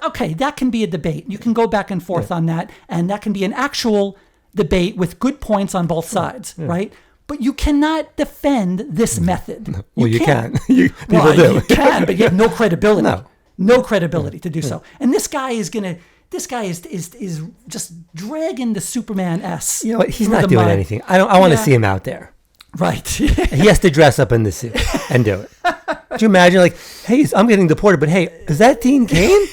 [SPEAKER 2] Okay, that can be a debate. You can go back and forth on that, and that can be an actual debate with good points on both sides, right? But you cannot defend this method.
[SPEAKER 1] Well, you can. People do.
[SPEAKER 2] You can, but you have no credibility. No credibility to do so. And this guy is just dragging the Superman S.
[SPEAKER 1] You know what? He's not doing anything. I want to see him out there.
[SPEAKER 2] Right.
[SPEAKER 1] He has to dress up in the suit and do it. Could you imagine, like, hey, I'm getting deported, but hey, is that Dean Cain?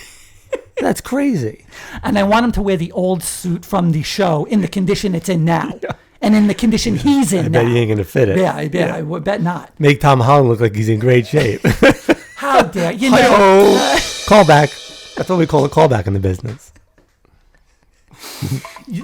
[SPEAKER 1] That's crazy.
[SPEAKER 2] And I want him to wear the old suit from the show in the condition it's in now. And in the condition he's in now.
[SPEAKER 1] I bet he ain't going to fit it.
[SPEAKER 2] Yeah, I would bet not.
[SPEAKER 1] Make Tom Holland look like he's in great shape.
[SPEAKER 2] How dare you?
[SPEAKER 1] Callback. That's what we call a callback in the business.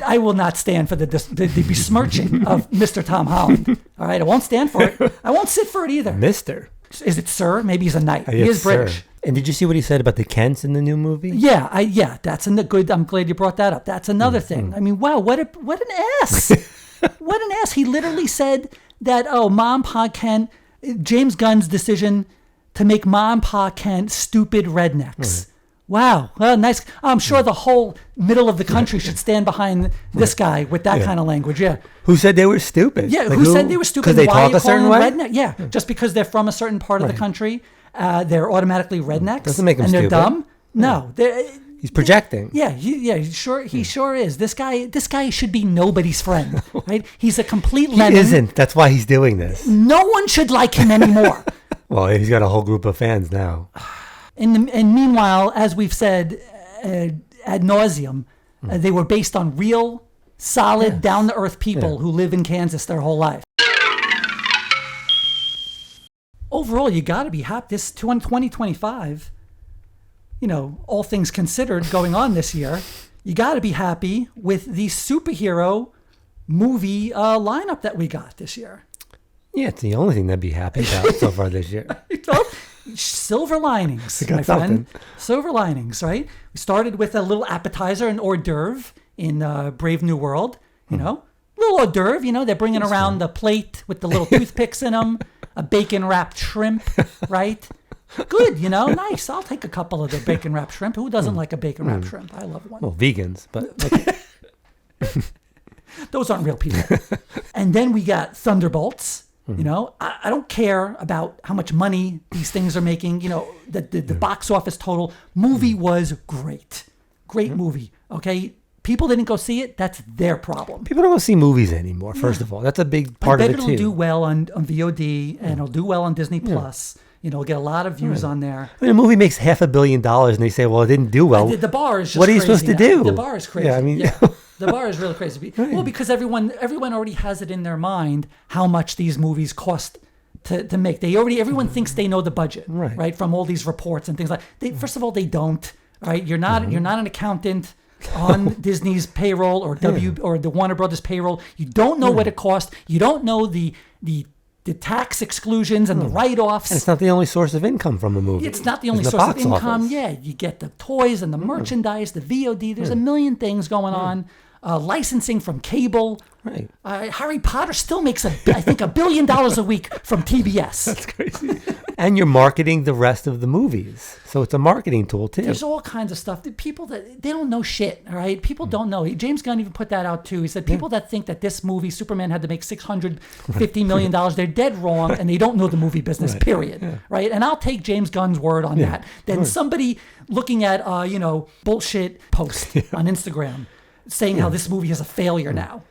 [SPEAKER 2] I will not stand for the besmirching of Mr. Tom Holland. All right, I won't stand for it. I won't sit for it either.
[SPEAKER 1] Mr.
[SPEAKER 2] Is it sir? Maybe he's a knight. He is British.
[SPEAKER 1] Sir. And did you see what he said about the Kents in the new movie?
[SPEAKER 2] Yeah, that's good. I'm glad you brought that up. That's another thing. I mean, wow, what an ass. What an ass. He literally said that, Mom, Pa Kent, James Gunn's decision to make Mom, Pa Kent stupid rednecks. Wow. Well, nice. I'm sure the whole middle of the country should stand behind this guy with that kind of language. Yeah.
[SPEAKER 1] Who said they were stupid?
[SPEAKER 2] Yeah. Like who said they were stupid?
[SPEAKER 1] Because they talk a certain way?
[SPEAKER 2] Redneck? Yeah. Just because they're from a certain part of the country, they're automatically rednecks.
[SPEAKER 1] Doesn't make them
[SPEAKER 2] and
[SPEAKER 1] stupid.
[SPEAKER 2] They're dumb. No.
[SPEAKER 1] He's projecting.
[SPEAKER 2] He sure is. This guy should be nobody's friend, right? He's a complete lemon.
[SPEAKER 1] He isn't. That's why he's doing this.
[SPEAKER 2] No one should like him anymore.
[SPEAKER 1] Well, he's got a whole group of fans now.
[SPEAKER 2] And meanwhile, as we've said ad nauseum, they were based on real, solid, down-to-earth people who live in Kansas their whole life. Overall, you got to be happy. This 2025, all things considered going on this year, you got to be happy with the superhero movie lineup that we got this year.
[SPEAKER 1] Yeah, it's the only thing that'd be happy about so far this year.
[SPEAKER 2] Silver linings, my friend. Silver linings, right? We started with a little appetizer, an hors d'oeuvre in Brave New World. Little hors d'oeuvre. They're bringing around the plate with the little toothpicks in them, a bacon-wrapped shrimp, right? Good, nice. I'll take a couple of the bacon-wrapped shrimp. Who doesn't like a bacon-wrapped shrimp? I love one.
[SPEAKER 1] Well, vegans, but
[SPEAKER 2] those aren't real people. And then we got Thunderbolts. I don't care about how much money these things are making. The box office total. Movie was great. Great movie. Okay. people didn't go see it, that's their problem.
[SPEAKER 1] People don't go see movies anymore, first of all. That's a big part of it, too.
[SPEAKER 2] I bet it'll do well on VOD, and it'll do well on Disney+. Plus. It'll get a lot of views on there.
[SPEAKER 1] I mean, a movie makes $500 million, and they say, well, it didn't do well.
[SPEAKER 2] The bar is just
[SPEAKER 1] what are you supposed to do?
[SPEAKER 2] The bar is crazy.
[SPEAKER 1] Yeah, I mean...
[SPEAKER 2] The bar is really crazy. Well, because everyone already has it in their mind how much these movies cost to make. Everyone thinks they know the budget, right? From all these reports and things like. First of all, they don't. Right? You're not an accountant on Disney's payroll or the Warner Brothers payroll. You don't know what it costs. You don't know the tax exclusions and the write-offs.
[SPEAKER 1] And it's not the only source of income from a movie.
[SPEAKER 2] It's not the only source of income. Office. Yeah, you get the toys and the merchandise, the VOD. There's a million things going on. Licensing from cable.
[SPEAKER 1] Right.
[SPEAKER 2] Harry Potter still makes, I think, $1 billion a week from TBS.
[SPEAKER 1] That's crazy. And you're marketing the rest of the movies. So it's a marketing tool, too.
[SPEAKER 2] There's all kinds of stuff. People that they don't know shit, all right? People don't know. James Gunn even put that out, too. He said people that think that this movie, Superman, had to make $650 million, they're dead wrong, and they don't know the movie business, period. Yeah. Right? And I'll take James Gunn's word on that. Then somebody looking at, bullshit post on Instagram saying how this movie is a failure now.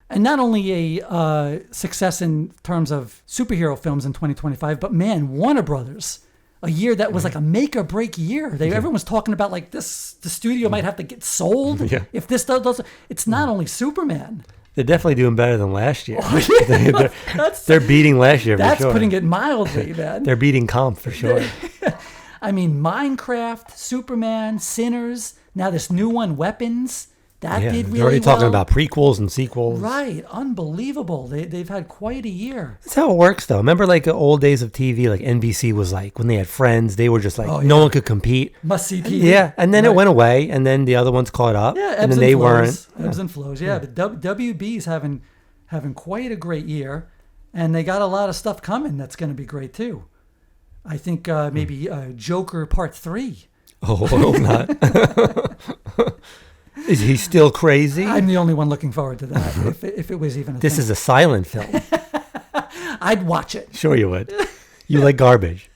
[SPEAKER 2] And not only a success in terms of superhero films in 2025, but man, Warner Brothers, a year that was like a make or break year. Everyone was talking about like this, the studio might have to get sold if this does. It's not only Superman.
[SPEAKER 1] They're definitely doing better than last year. They're beating last year for sure.
[SPEAKER 2] That's putting it mildly, man.
[SPEAKER 1] They're beating comp for sure.
[SPEAKER 2] I mean, Minecraft, Superman, Sinners, now this new one, Weapons. That did really well.
[SPEAKER 1] They're already talking about prequels and sequels.
[SPEAKER 2] Right. Unbelievable. They've had quite a year.
[SPEAKER 1] That's how it works, though. Remember, like, the old days of TV, like NBC was like, when they had Friends, they were just like, no one could compete.
[SPEAKER 2] Must-see TV.
[SPEAKER 1] Yeah, and then it went away, and then the other ones caught up.
[SPEAKER 2] Yeah,
[SPEAKER 1] and then they weren't.
[SPEAKER 2] Ebbs and flows, yeah. But WB's having quite a great year, and they got a lot of stuff coming that's going to be great, too. I think maybe Joker Part 3.
[SPEAKER 1] Oh, I hope not. Is he still crazy?
[SPEAKER 2] I'm the only one looking forward to that. if it was even a
[SPEAKER 1] This
[SPEAKER 2] thing.
[SPEAKER 1] is a silent film.
[SPEAKER 2] I'd watch it.
[SPEAKER 1] Sure you would. You like garbage.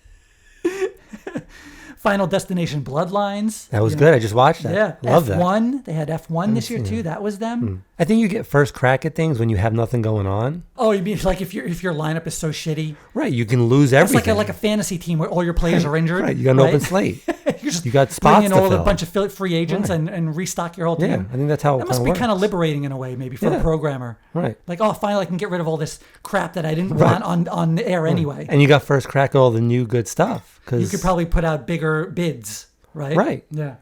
[SPEAKER 2] Final Destination Bloodlines.
[SPEAKER 1] That was good. I just watched that.
[SPEAKER 2] Yeah.
[SPEAKER 1] Love
[SPEAKER 2] F1.
[SPEAKER 1] that.
[SPEAKER 2] They had F1 this year too. That was them.
[SPEAKER 1] I think you get first crack at things when you have nothing going on.
[SPEAKER 2] Oh, you mean like if your lineup is so shitty?
[SPEAKER 1] Right. You can lose everything.
[SPEAKER 2] It's like a fantasy team where all your players are injured.
[SPEAKER 1] Right. You got an open slate. You got spots
[SPEAKER 2] bring in
[SPEAKER 1] to
[SPEAKER 2] all
[SPEAKER 1] fill.
[SPEAKER 2] A bunch of free agents and restock your whole team.
[SPEAKER 1] Yeah, I think that's how
[SPEAKER 2] that must be kind of liberating in a way, maybe for a programmer.
[SPEAKER 1] Right.
[SPEAKER 2] Like, oh, finally I can get rid of all this crap that I didn't want on the air anyway.
[SPEAKER 1] And you got first crack at all the new good stuff.
[SPEAKER 2] You could probably put out bigger bids, right?
[SPEAKER 1] Right.
[SPEAKER 2] Yeah.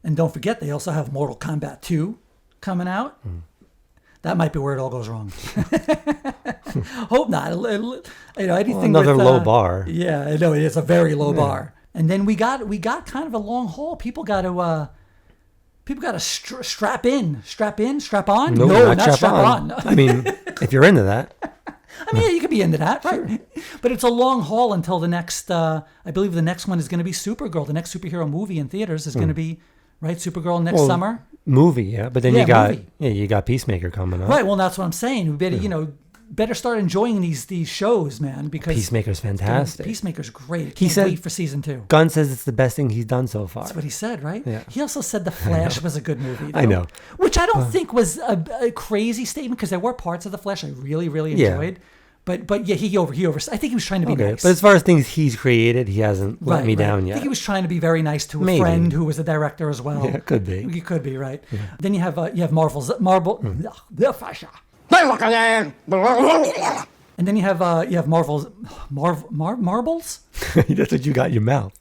[SPEAKER 2] And don't forget, they also have Mortal Kombat 2 coming out. That might be where it all goes wrong. Hope not. Anything
[SPEAKER 1] another
[SPEAKER 2] with,
[SPEAKER 1] low bar.
[SPEAKER 2] Yeah, I know it's a very low bar. And then we got kind of a long haul. People got to strap on.
[SPEAKER 1] No, not strap on. I mean, if you're into that.
[SPEAKER 2] I mean, yeah, you could be into that, right? But it's a long haul until the next. I believe the next one is going to be Supergirl. The next superhero movie in theaters is going to be Supergirl next summer.
[SPEAKER 1] Movie, yeah. But then you got Peacemaker coming up.
[SPEAKER 2] Right. Well, that's what I'm saying. We better better start enjoying these shows, man, because
[SPEAKER 1] Peacemaker's fantastic.
[SPEAKER 2] Peacemaker's great. He can't wait for season 2.
[SPEAKER 1] Gunn says it's the best thing he's done so far.
[SPEAKER 2] That's what he said, right?
[SPEAKER 1] Yeah.
[SPEAKER 2] He also said The Flash was a good movie, though,
[SPEAKER 1] I know.
[SPEAKER 2] Which I don't think was a crazy statement, because there were parts of The Flash I really, really enjoyed. But yeah, he over. I think he was trying to be nice.
[SPEAKER 1] But as far as things he's created, he hasn't let me down yet.
[SPEAKER 2] I think he was trying to be very nice to a friend who was a director as well.
[SPEAKER 1] Yeah, could be.
[SPEAKER 2] He could be, right? Yeah. Then you have Marvel. And then you have Marvel's marbles.
[SPEAKER 1] That's what you got in your mouth.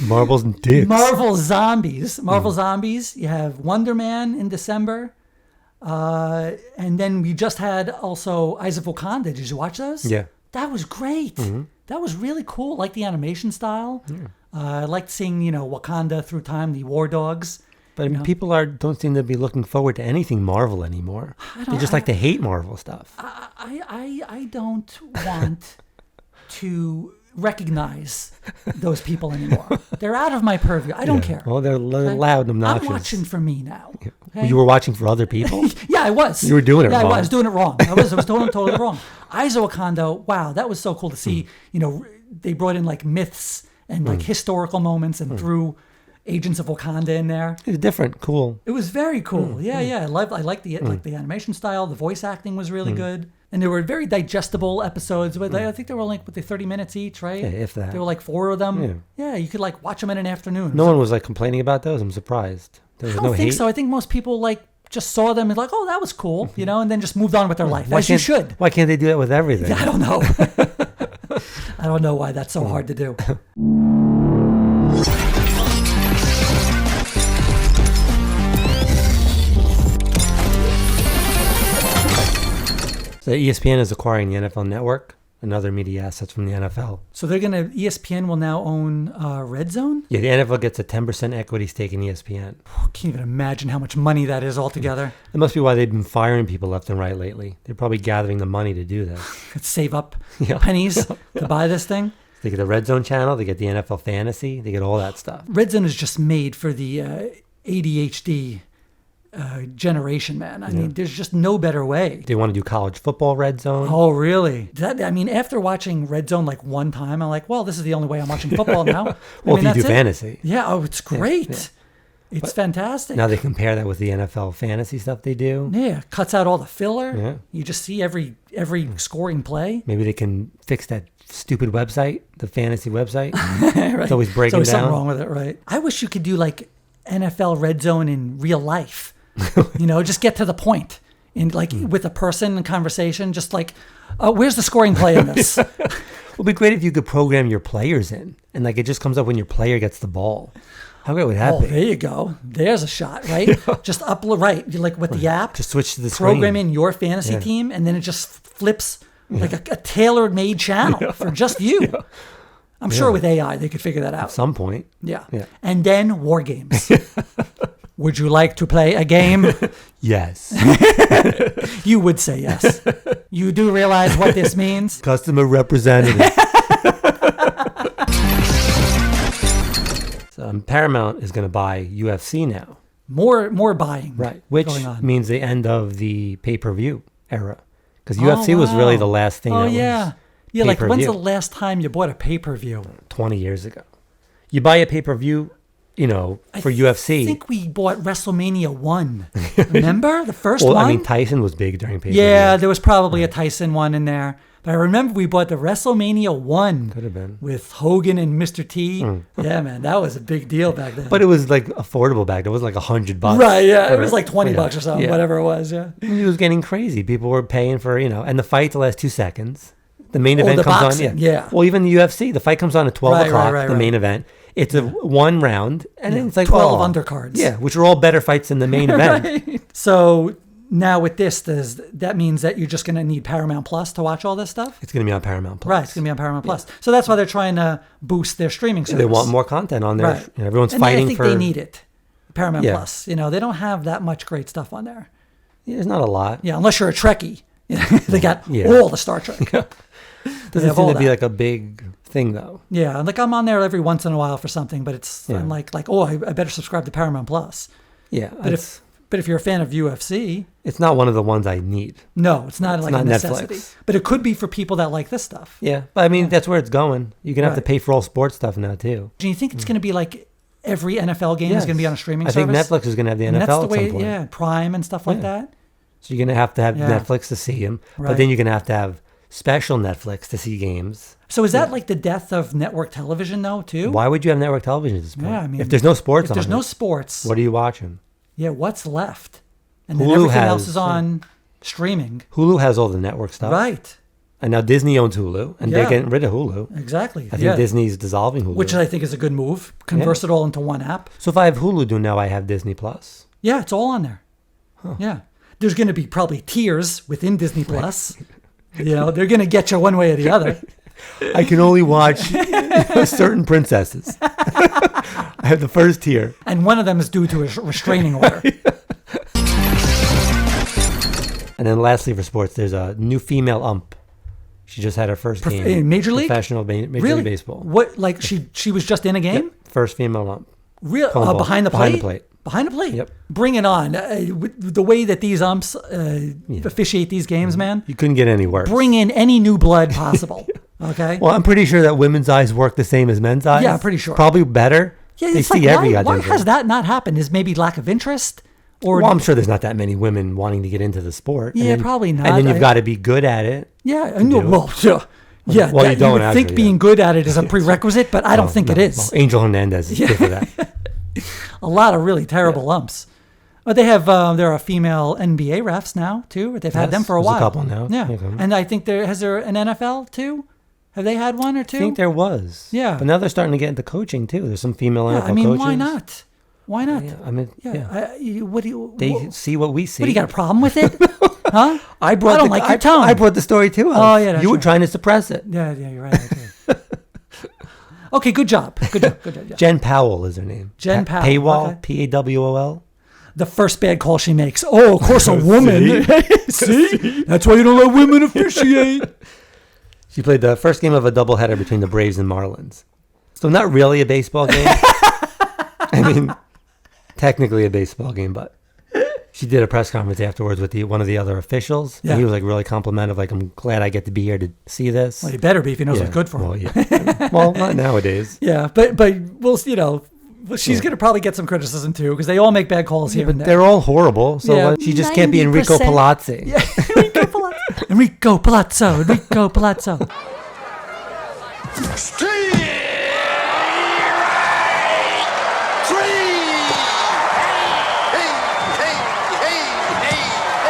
[SPEAKER 1] Marbles and dicks.
[SPEAKER 2] Marvel Zombies. You have Wonder Man in December. And then we just had also Eyes of Wakanda. Did you watch those?
[SPEAKER 1] Yeah.
[SPEAKER 2] That was great. Mm-hmm. That was really cool. Like the animation style. Yeah. I liked seeing, Wakanda through time, the war dogs.
[SPEAKER 1] But people don't seem to be looking forward to anything Marvel anymore. They just like to hate Marvel stuff.
[SPEAKER 2] I don't want to recognize those people anymore. They're out of my purview. I don't care.
[SPEAKER 1] Well, they're loud and obnoxious.
[SPEAKER 2] I'm watching for me now.
[SPEAKER 1] Okay? You were watching for other people?
[SPEAKER 2] Yeah, I was.
[SPEAKER 1] You were doing it wrong.
[SPEAKER 2] Yeah, I was doing it wrong. I was totally wrong. Eyes of Wakanda, wow, that was so cool to see. They brought in like myths and like historical moments and threw Agents of Wakanda in there.
[SPEAKER 1] It was different, cool.
[SPEAKER 2] It was very cool. Yeah. I liked the animation style. The voice acting was really good. And they were very digestible episodes. But I think they were like 30 minutes each, right?
[SPEAKER 1] Yeah, if that.
[SPEAKER 2] There were like 4 of them. Yeah, you could like watch them in an afternoon.
[SPEAKER 1] No one was like complaining about those. I'm surprised. There was
[SPEAKER 2] I don't
[SPEAKER 1] no
[SPEAKER 2] think
[SPEAKER 1] hate.
[SPEAKER 2] so. I think most people like just saw them and like, oh, that was cool, and then just moved on with their life, as you should.
[SPEAKER 1] Why can't they do that with everything?
[SPEAKER 2] I don't know. I don't know why that's so hard to do.
[SPEAKER 1] So ESPN is acquiring the NFL Network and other media assets from the NFL.
[SPEAKER 2] So ESPN will now own Red Zone?
[SPEAKER 1] Yeah, the NFL gets a 10% equity stake in ESPN.
[SPEAKER 2] I can't even imagine how much money that is altogether.
[SPEAKER 1] That must be why they've been firing people left and right lately. They're probably gathering the money to do this.
[SPEAKER 2] Could save up pennies to buy this thing.
[SPEAKER 1] They get the Red Zone channel, they get the NFL Fantasy, they get all that stuff.
[SPEAKER 2] Red Zone is just made for the ADHD generation, man. I mean, there's just no better way.
[SPEAKER 1] They want to do college football Red Zone.
[SPEAKER 2] Oh, really? After watching Red Zone like one time, I'm like, well, this is the only way I'm watching football now.
[SPEAKER 1] Well, if you do fantasy.
[SPEAKER 2] Yeah, oh, it's great. It's fantastic.
[SPEAKER 1] Now they compare that with the NFL Fantasy stuff they do.
[SPEAKER 2] Yeah, cuts out all the filler.
[SPEAKER 1] Yeah.
[SPEAKER 2] You just see every scoring play.
[SPEAKER 1] Maybe they can fix that stupid website, the fantasy website.
[SPEAKER 2] Right.
[SPEAKER 1] It's always breaking
[SPEAKER 2] There's always
[SPEAKER 1] down.
[SPEAKER 2] something wrong with it, right? I wish you could do like NFL Red Zone in real life. Just get to the point. In like with a person in conversation, just like, where's the scoring play in this?
[SPEAKER 1] It would be great if you could program your players in, and like it just comes up when your player gets the ball. How great would that be?
[SPEAKER 2] There you go. There's a shot, right? Just upload, right? You like with the app,
[SPEAKER 1] Just switch to the screen.
[SPEAKER 2] program in your fantasy team, and then it just flips like a tailor-made channel for just you. I'm sure with AI they could figure that out.
[SPEAKER 1] At some point.
[SPEAKER 2] Yeah.
[SPEAKER 1] Yeah.
[SPEAKER 2] And then war games. Would you like to play a game?
[SPEAKER 1] Yes.
[SPEAKER 2] You would say yes. You do realize what this means?
[SPEAKER 1] Customer representative. So Paramount is going to buy UFC now.
[SPEAKER 2] More buying.
[SPEAKER 1] Right. Which
[SPEAKER 2] going on.
[SPEAKER 1] means the end of the pay-per-view era. Because UFC was really the last thing that was
[SPEAKER 2] Yeah, like when's
[SPEAKER 1] pay-per-view.
[SPEAKER 2] the last time you bought a pay-per-view?
[SPEAKER 1] 20 years ago. You buy a pay-per-view, for UFC.
[SPEAKER 2] I think we bought WrestleMania 1. Remember? The first
[SPEAKER 1] Well,
[SPEAKER 2] one?
[SPEAKER 1] I mean, Tyson was big during pay-per-view.
[SPEAKER 2] Yeah, there was probably a Tyson one in there. But I remember we bought the WrestleMania 1
[SPEAKER 1] Could have been.
[SPEAKER 2] with Hogan and Mr. T. Yeah, man, that was a big deal back then.
[SPEAKER 1] But it was like affordable back then. It was like $100.
[SPEAKER 2] Right, yeah. It was like $20 or something,
[SPEAKER 1] Yeah.
[SPEAKER 2] whatever it was, yeah.
[SPEAKER 1] It was getting crazy. People were paying for, and the fight the last 2 seconds. The main event
[SPEAKER 2] the
[SPEAKER 1] comes
[SPEAKER 2] boxing,
[SPEAKER 1] on.
[SPEAKER 2] yeah.
[SPEAKER 1] Well, even the UFC, the fight comes on at 12 o'clock, the main event. It's a one round, and then it's like
[SPEAKER 2] 12 undercards.
[SPEAKER 1] Yeah, which are all better fights than the main event.
[SPEAKER 2] Right. So now with this, that means that you're just going to need Paramount Plus to watch all this stuff?
[SPEAKER 1] It's going to be on Paramount Plus.
[SPEAKER 2] Right, it's going to be on Paramount Plus. So that's why they're trying to boost their streaming service.
[SPEAKER 1] They want more content on there.
[SPEAKER 2] Right.
[SPEAKER 1] Everyone's
[SPEAKER 2] and
[SPEAKER 1] fighting
[SPEAKER 2] I think
[SPEAKER 1] for.
[SPEAKER 2] they need it. Paramount
[SPEAKER 1] Yeah.
[SPEAKER 2] Plus. They don't have that much great stuff on there.
[SPEAKER 1] Yeah, there's not a lot.
[SPEAKER 2] Yeah, unless you're a Trekkie. They got
[SPEAKER 1] Yeah.
[SPEAKER 2] all the Star Trek.
[SPEAKER 1] Doesn't
[SPEAKER 2] have
[SPEAKER 1] seem
[SPEAKER 2] all
[SPEAKER 1] to be
[SPEAKER 2] that.
[SPEAKER 1] like a big thing, though.
[SPEAKER 2] Yeah, like I'm on there every once in a while for something, but it's I'm like I better subscribe to Paramount Plus.
[SPEAKER 1] Yeah.
[SPEAKER 2] But if you're a fan of UFC,
[SPEAKER 1] it's not one of the ones I need.
[SPEAKER 2] no, it's not like
[SPEAKER 1] not
[SPEAKER 2] a necessity.
[SPEAKER 1] Netflix.
[SPEAKER 2] But it could be for people that like this stuff.
[SPEAKER 1] Yeah. But I mean, that's where it's going. You're going to have to
[SPEAKER 2] Right.
[SPEAKER 1] pay for all sports stuff now, too.
[SPEAKER 2] Do you think it's going to be like every NFL game is going to be on a streaming
[SPEAKER 1] I
[SPEAKER 2] service?
[SPEAKER 1] think Netflix is going to have the
[SPEAKER 2] And
[SPEAKER 1] NFL
[SPEAKER 2] that's the
[SPEAKER 1] at
[SPEAKER 2] way,
[SPEAKER 1] some point.
[SPEAKER 2] yeah, Prime and stuff like that.
[SPEAKER 1] So you're going to have
[SPEAKER 2] Yeah.
[SPEAKER 1] Netflix to see them.
[SPEAKER 2] Right.
[SPEAKER 1] But then you're going to have special Netflix to see games.
[SPEAKER 2] So is that like the death of network television, though, too?
[SPEAKER 1] Why would you have network television at this point?
[SPEAKER 2] Yeah, I mean,
[SPEAKER 1] if there's no sports
[SPEAKER 2] If
[SPEAKER 1] on
[SPEAKER 2] there's no
[SPEAKER 1] it,
[SPEAKER 2] sports,
[SPEAKER 1] what are you watching?
[SPEAKER 2] yeah, what's left? And then
[SPEAKER 1] Hulu
[SPEAKER 2] everything
[SPEAKER 1] has-
[SPEAKER 2] else is on streaming.
[SPEAKER 1] Hulu has all the network stuff.
[SPEAKER 2] Right.
[SPEAKER 1] And now Disney owns Hulu, and
[SPEAKER 2] Yeah.
[SPEAKER 1] they're getting rid of Hulu.
[SPEAKER 2] Exactly.
[SPEAKER 1] I think Disney's dissolving Hulu.
[SPEAKER 2] Which I think is a good move. Converse it all into one app.
[SPEAKER 1] So if I have Hulu, now I have Disney Plus.
[SPEAKER 2] Yeah, it's all on there. Yeah. There's going to be probably tiers within Disney Plus. They're going to get you one way or the other.
[SPEAKER 1] I can only watch certain princesses. I have the first tier.
[SPEAKER 2] And one of them is due to a restraining order.
[SPEAKER 1] And then lastly for sports, there's a new female ump. She just had her first game.
[SPEAKER 2] in Major League?
[SPEAKER 1] Professional Major
[SPEAKER 2] Really?
[SPEAKER 1] League Baseball.
[SPEAKER 2] What? Like she was just in a game?
[SPEAKER 1] Yep. First female ump.
[SPEAKER 2] Real
[SPEAKER 1] Calling ball.
[SPEAKER 2] behind the plate.
[SPEAKER 1] Behind the plate.
[SPEAKER 2] Behind the plate.
[SPEAKER 1] Yep.
[SPEAKER 2] Bring it on. The way that these umps officiate these games, man.
[SPEAKER 1] You couldn't get any worse.
[SPEAKER 2] Bring in any new blood possible. Okay.
[SPEAKER 1] Well, I'm pretty sure that women's eyes work the same as men's eyes.
[SPEAKER 2] Yeah, pretty sure.
[SPEAKER 1] Probably better.
[SPEAKER 2] Yeah,
[SPEAKER 1] they
[SPEAKER 2] it's
[SPEAKER 1] see
[SPEAKER 2] like,
[SPEAKER 1] every
[SPEAKER 2] why has that not happened? Is maybe lack of interest? Or
[SPEAKER 1] well, I'm sure there's not that many women wanting to get into the sport.
[SPEAKER 2] Yeah,
[SPEAKER 1] then,
[SPEAKER 2] probably not.
[SPEAKER 1] And then you've got to be good at it.
[SPEAKER 2] Yeah, I know. Well, yeah. Yeah,
[SPEAKER 1] well, you don't
[SPEAKER 2] would
[SPEAKER 1] actually,
[SPEAKER 2] think being good at it is a prerequisite, but I don't think it is.
[SPEAKER 1] Well, Angel Hernandez is good for that.
[SPEAKER 2] A lot of really terrible lumps. But they have there are female NBA refs now too. They've had them for a while.
[SPEAKER 1] A couple now.
[SPEAKER 2] Yeah,
[SPEAKER 1] Okay.
[SPEAKER 2] and I think there an NFL too. Have they had one or two?
[SPEAKER 1] I think there was.
[SPEAKER 2] Yeah,
[SPEAKER 1] but now they're starting to get into coaching too. There's some female NFL coaches.
[SPEAKER 2] I mean, why not? Why not?
[SPEAKER 1] Yeah, I mean,
[SPEAKER 2] what do you?
[SPEAKER 1] They see what we see.
[SPEAKER 2] What, do you got a problem with it? Huh? I
[SPEAKER 1] don't
[SPEAKER 2] like your tone.
[SPEAKER 1] I brought the story to us.
[SPEAKER 2] Oh yeah, that's
[SPEAKER 1] you were
[SPEAKER 2] right.
[SPEAKER 1] trying to suppress it.
[SPEAKER 2] Yeah, you're right. Okay. Okay, good job. Good job. Yeah.
[SPEAKER 1] Jen Powell is her name.
[SPEAKER 2] Jen Powell.
[SPEAKER 1] Paywall,
[SPEAKER 2] Okay.
[SPEAKER 1] Pawol.
[SPEAKER 2] The first bad call she makes. Oh, of course, a woman. See? That's why you don't let women officiate.
[SPEAKER 1] She played the first game of a doubleheader between the Braves and Marlins. So not really a baseball game. I mean, technically a baseball game, but she did a press conference afterwards with one of the other officials.
[SPEAKER 2] Yeah.
[SPEAKER 1] And he was like really complimentive, like, I'm glad I get to be here to see this.
[SPEAKER 2] Well, he better be if he knows what's good for him.
[SPEAKER 1] Well, yeah. Well, not nowadays.
[SPEAKER 2] Yeah, but we'll, she's going to probably get some criticism too, because they all make bad calls here and there.
[SPEAKER 1] They're all horrible. So she just can't be Enrico
[SPEAKER 2] 90%.
[SPEAKER 1] Palazzi.
[SPEAKER 2] Yeah, Enrico Palazzo.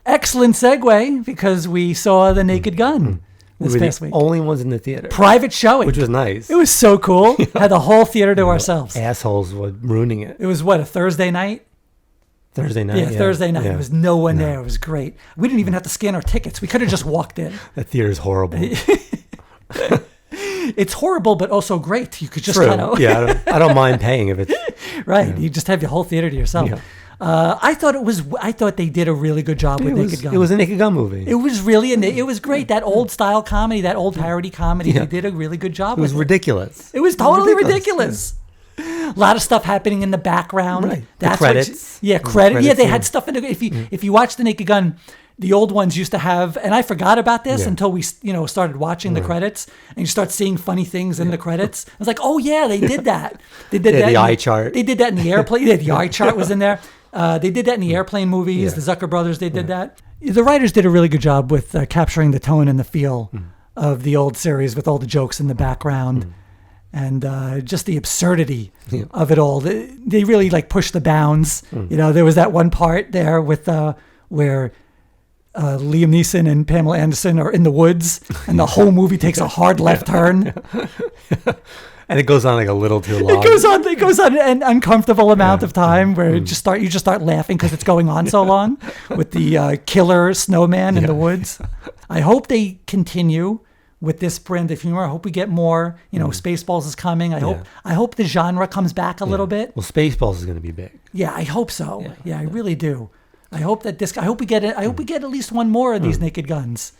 [SPEAKER 2] Excellent segue, because we saw The Naked Gun this past week.
[SPEAKER 1] Only ones in the theater.
[SPEAKER 2] Private showing.
[SPEAKER 1] Which was nice.
[SPEAKER 2] It was so cool. Had the whole theater to ourselves.
[SPEAKER 1] Assholes were ruining it.
[SPEAKER 2] It was what, a Thursday night?
[SPEAKER 1] Thursday night.
[SPEAKER 2] Yeah, Thursday night.
[SPEAKER 1] Yeah.
[SPEAKER 2] There was no one there. It was great. We didn't even have to scan our tickets. We could have just walked in.
[SPEAKER 1] That theater's horrible.
[SPEAKER 2] It's horrible, but also great. You could just
[SPEAKER 1] True.
[SPEAKER 2] kind of...
[SPEAKER 1] Yeah, I don't mind paying if it's...
[SPEAKER 2] Right. You just have your whole theater to yourself.
[SPEAKER 1] Yeah.
[SPEAKER 2] I thought they did a really good job with Naked Gun.
[SPEAKER 1] It was a Naked Gun movie.
[SPEAKER 2] It was really, it was great. That old style comedy, that old parody comedy, they did a really good job with it.
[SPEAKER 1] It was ridiculous.
[SPEAKER 2] It was totally ridiculous. A lot of stuff happening in the background.
[SPEAKER 1] Right.
[SPEAKER 2] That's
[SPEAKER 1] the credits.
[SPEAKER 2] Credit. Yeah, they had stuff in the, if you watch The Naked Gun, the old ones used to have, and I forgot about this until we, started watching the credits, and you start seeing funny things in the credits. I was like, oh yeah, they did that. They did that.
[SPEAKER 1] The eye chart.
[SPEAKER 2] They did that in the airplane. Yeah, the eye chart was in there. They did that in the airplane movies. The Zucker brothers, they did that. The writers did a really good job with capturing the tone and the feel of the old series, with all the jokes in the background and just the absurdity of it all. They really pushed the bounds. There was that one part there with where Liam Neeson and Pamela Anderson are in the woods, and the whole movie takes a hard left turn.
[SPEAKER 1] And it goes on a little too long.
[SPEAKER 2] It goes on an uncomfortable amount of time where you just start laughing because it's going on so long with the killer snowman in the woods. I hope they continue with this brand of humor. I hope we get more. Spaceballs is coming. I hope the genre comes back a little bit.
[SPEAKER 1] Well, Spaceballs is going to be big.
[SPEAKER 2] Yeah, I hope so. Yeah, I really do. I hope that I hope we get it. I hope we get at least one more of these Naked Guns.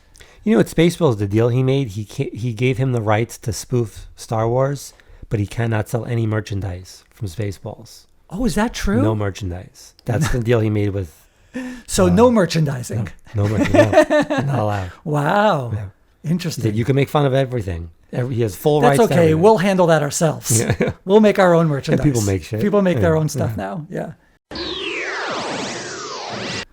[SPEAKER 1] At Spaceballs, the deal he made, he gave him the rights to spoof Star Wars, but he cannot sell any merchandise from Spaceballs.
[SPEAKER 2] Oh, is that true?
[SPEAKER 1] No merchandise. That's the deal he made with...
[SPEAKER 2] So no merchandising.
[SPEAKER 1] No merchandise. No, not allowed.
[SPEAKER 2] Wow.
[SPEAKER 1] Yeah.
[SPEAKER 2] Interesting.
[SPEAKER 1] He said, you can make fun of everything. He has full rights.
[SPEAKER 2] That's
[SPEAKER 1] to
[SPEAKER 2] okay.
[SPEAKER 1] everything.
[SPEAKER 2] We'll handle that ourselves. Yeah. We'll make our own merchandise.
[SPEAKER 1] People make shit.
[SPEAKER 2] People make their own stuff now. Yeah.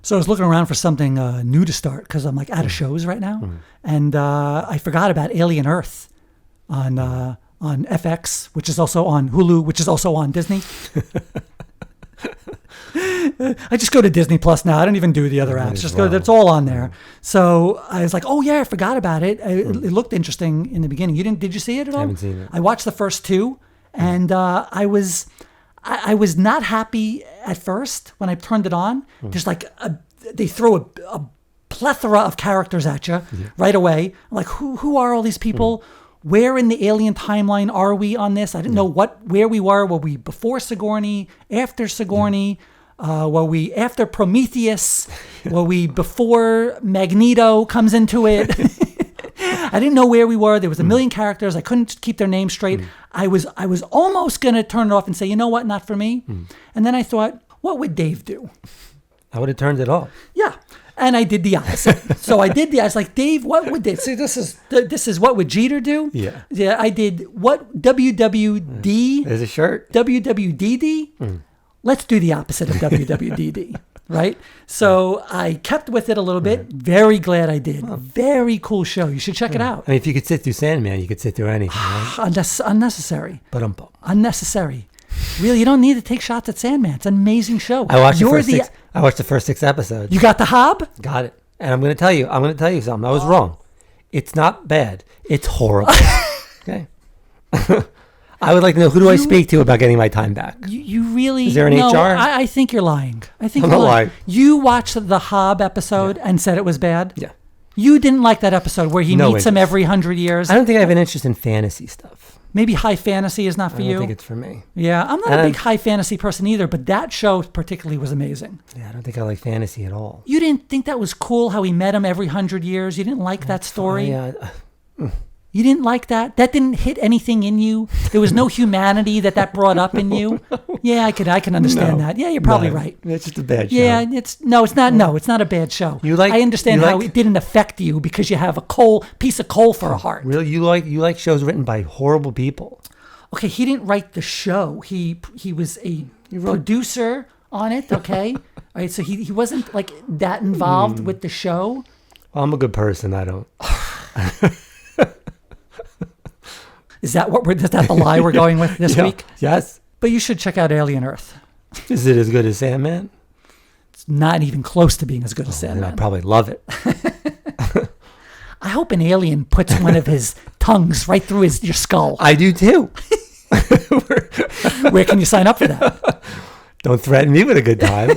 [SPEAKER 2] So I was looking around for something new to start, because I'm out of shows right now. And I forgot about Alien Earth on FX, which is also on Hulu, which is also on Disney. I just go to Disney Plus now. I don't even do the other apps. Just go. It's all on there. So I was like, oh yeah, I forgot about it. It looked interesting in the beginning. You didn't? Did you see it at all?
[SPEAKER 1] I haven't seen it.
[SPEAKER 2] I watched the first two, and I was not happy at first when I turned it on. There's they throw a plethora of characters at you right away. I'm like, who are all these people? Where in the alien timeline are we on this? I didn't know where we were. Were we before Sigourney? After Sigourney? Were we after Prometheus? Were we before Magneto comes into it? I didn't know where we were. There was a million characters. I couldn't keep their names straight. I was almost going to turn it off and say, you know what, not for me. And then I thought, what would Dave do?
[SPEAKER 1] I would have turned it off.
[SPEAKER 2] Yeah. And I did the opposite. So I was like, Dave, what would this? See, this is what would Jeter do?
[SPEAKER 1] Yeah.
[SPEAKER 2] Yeah. I did what WWD.
[SPEAKER 1] There's a shirt.
[SPEAKER 2] WWDD. Let's do the opposite of WWDD. Right? So I kept with it a little bit. Very glad I did. Very cool show. You should check it out.
[SPEAKER 1] I mean, if you could sit through Sandman, you could sit through anything, right?
[SPEAKER 2] Unnecessary.
[SPEAKER 1] Ba-dum-bum.
[SPEAKER 2] Unnecessary. Really, you don't need to take shots at Sandman. It's an amazing show.
[SPEAKER 1] I watched the first 6 episodes.
[SPEAKER 2] You got the hob?
[SPEAKER 1] Got it. And I'm going to tell you something. I was wrong. It's not bad. It's horrible. Okay. I would like to know, who do I speak to about getting my time back?
[SPEAKER 2] You really...
[SPEAKER 1] Is there an HR?
[SPEAKER 2] I think you're lying.
[SPEAKER 1] I'm not lying.
[SPEAKER 2] You watched the Hob episode and said it was bad?
[SPEAKER 1] Yeah.
[SPEAKER 2] You didn't like that episode where he meets him every 100 years?
[SPEAKER 1] I don't think I have an interest in fantasy stuff.
[SPEAKER 2] Maybe high fantasy is not for you?
[SPEAKER 1] I don't think it's for me.
[SPEAKER 2] Yeah, I'm not a big high fantasy person either, but that show particularly was amazing.
[SPEAKER 1] Yeah, I don't think I like fantasy at all.
[SPEAKER 2] You didn't think that was cool how he met him every 100 years? You didn't like that story?
[SPEAKER 1] Yeah.
[SPEAKER 2] You didn't like that? That didn't hit anything in you? There was no humanity that brought up in you? Yeah, I can understand that. Yeah, you're probably right.
[SPEAKER 1] It's just a bad show.
[SPEAKER 2] Yeah, it's not a bad show. I understand how it didn't affect you because you have a piece of coal for a heart.
[SPEAKER 1] Really? You like shows written by horrible people?
[SPEAKER 2] Okay, he didn't write the show. He was a producer on it, okay? All right, so he wasn't like that involved with the show.
[SPEAKER 1] Well, I'm a good person. I don't.
[SPEAKER 2] Is that the lie we're going with this week?
[SPEAKER 1] Yes.
[SPEAKER 2] But you should check out Alien Earth.
[SPEAKER 1] Is it as good as Sandman?
[SPEAKER 2] It's not even close to being as good as Sandman.
[SPEAKER 1] I probably love it.
[SPEAKER 2] I hope an alien puts one of his tongues right through your skull.
[SPEAKER 1] I do too.
[SPEAKER 2] Where can you sign up for that?
[SPEAKER 1] Don't threaten me with a good time.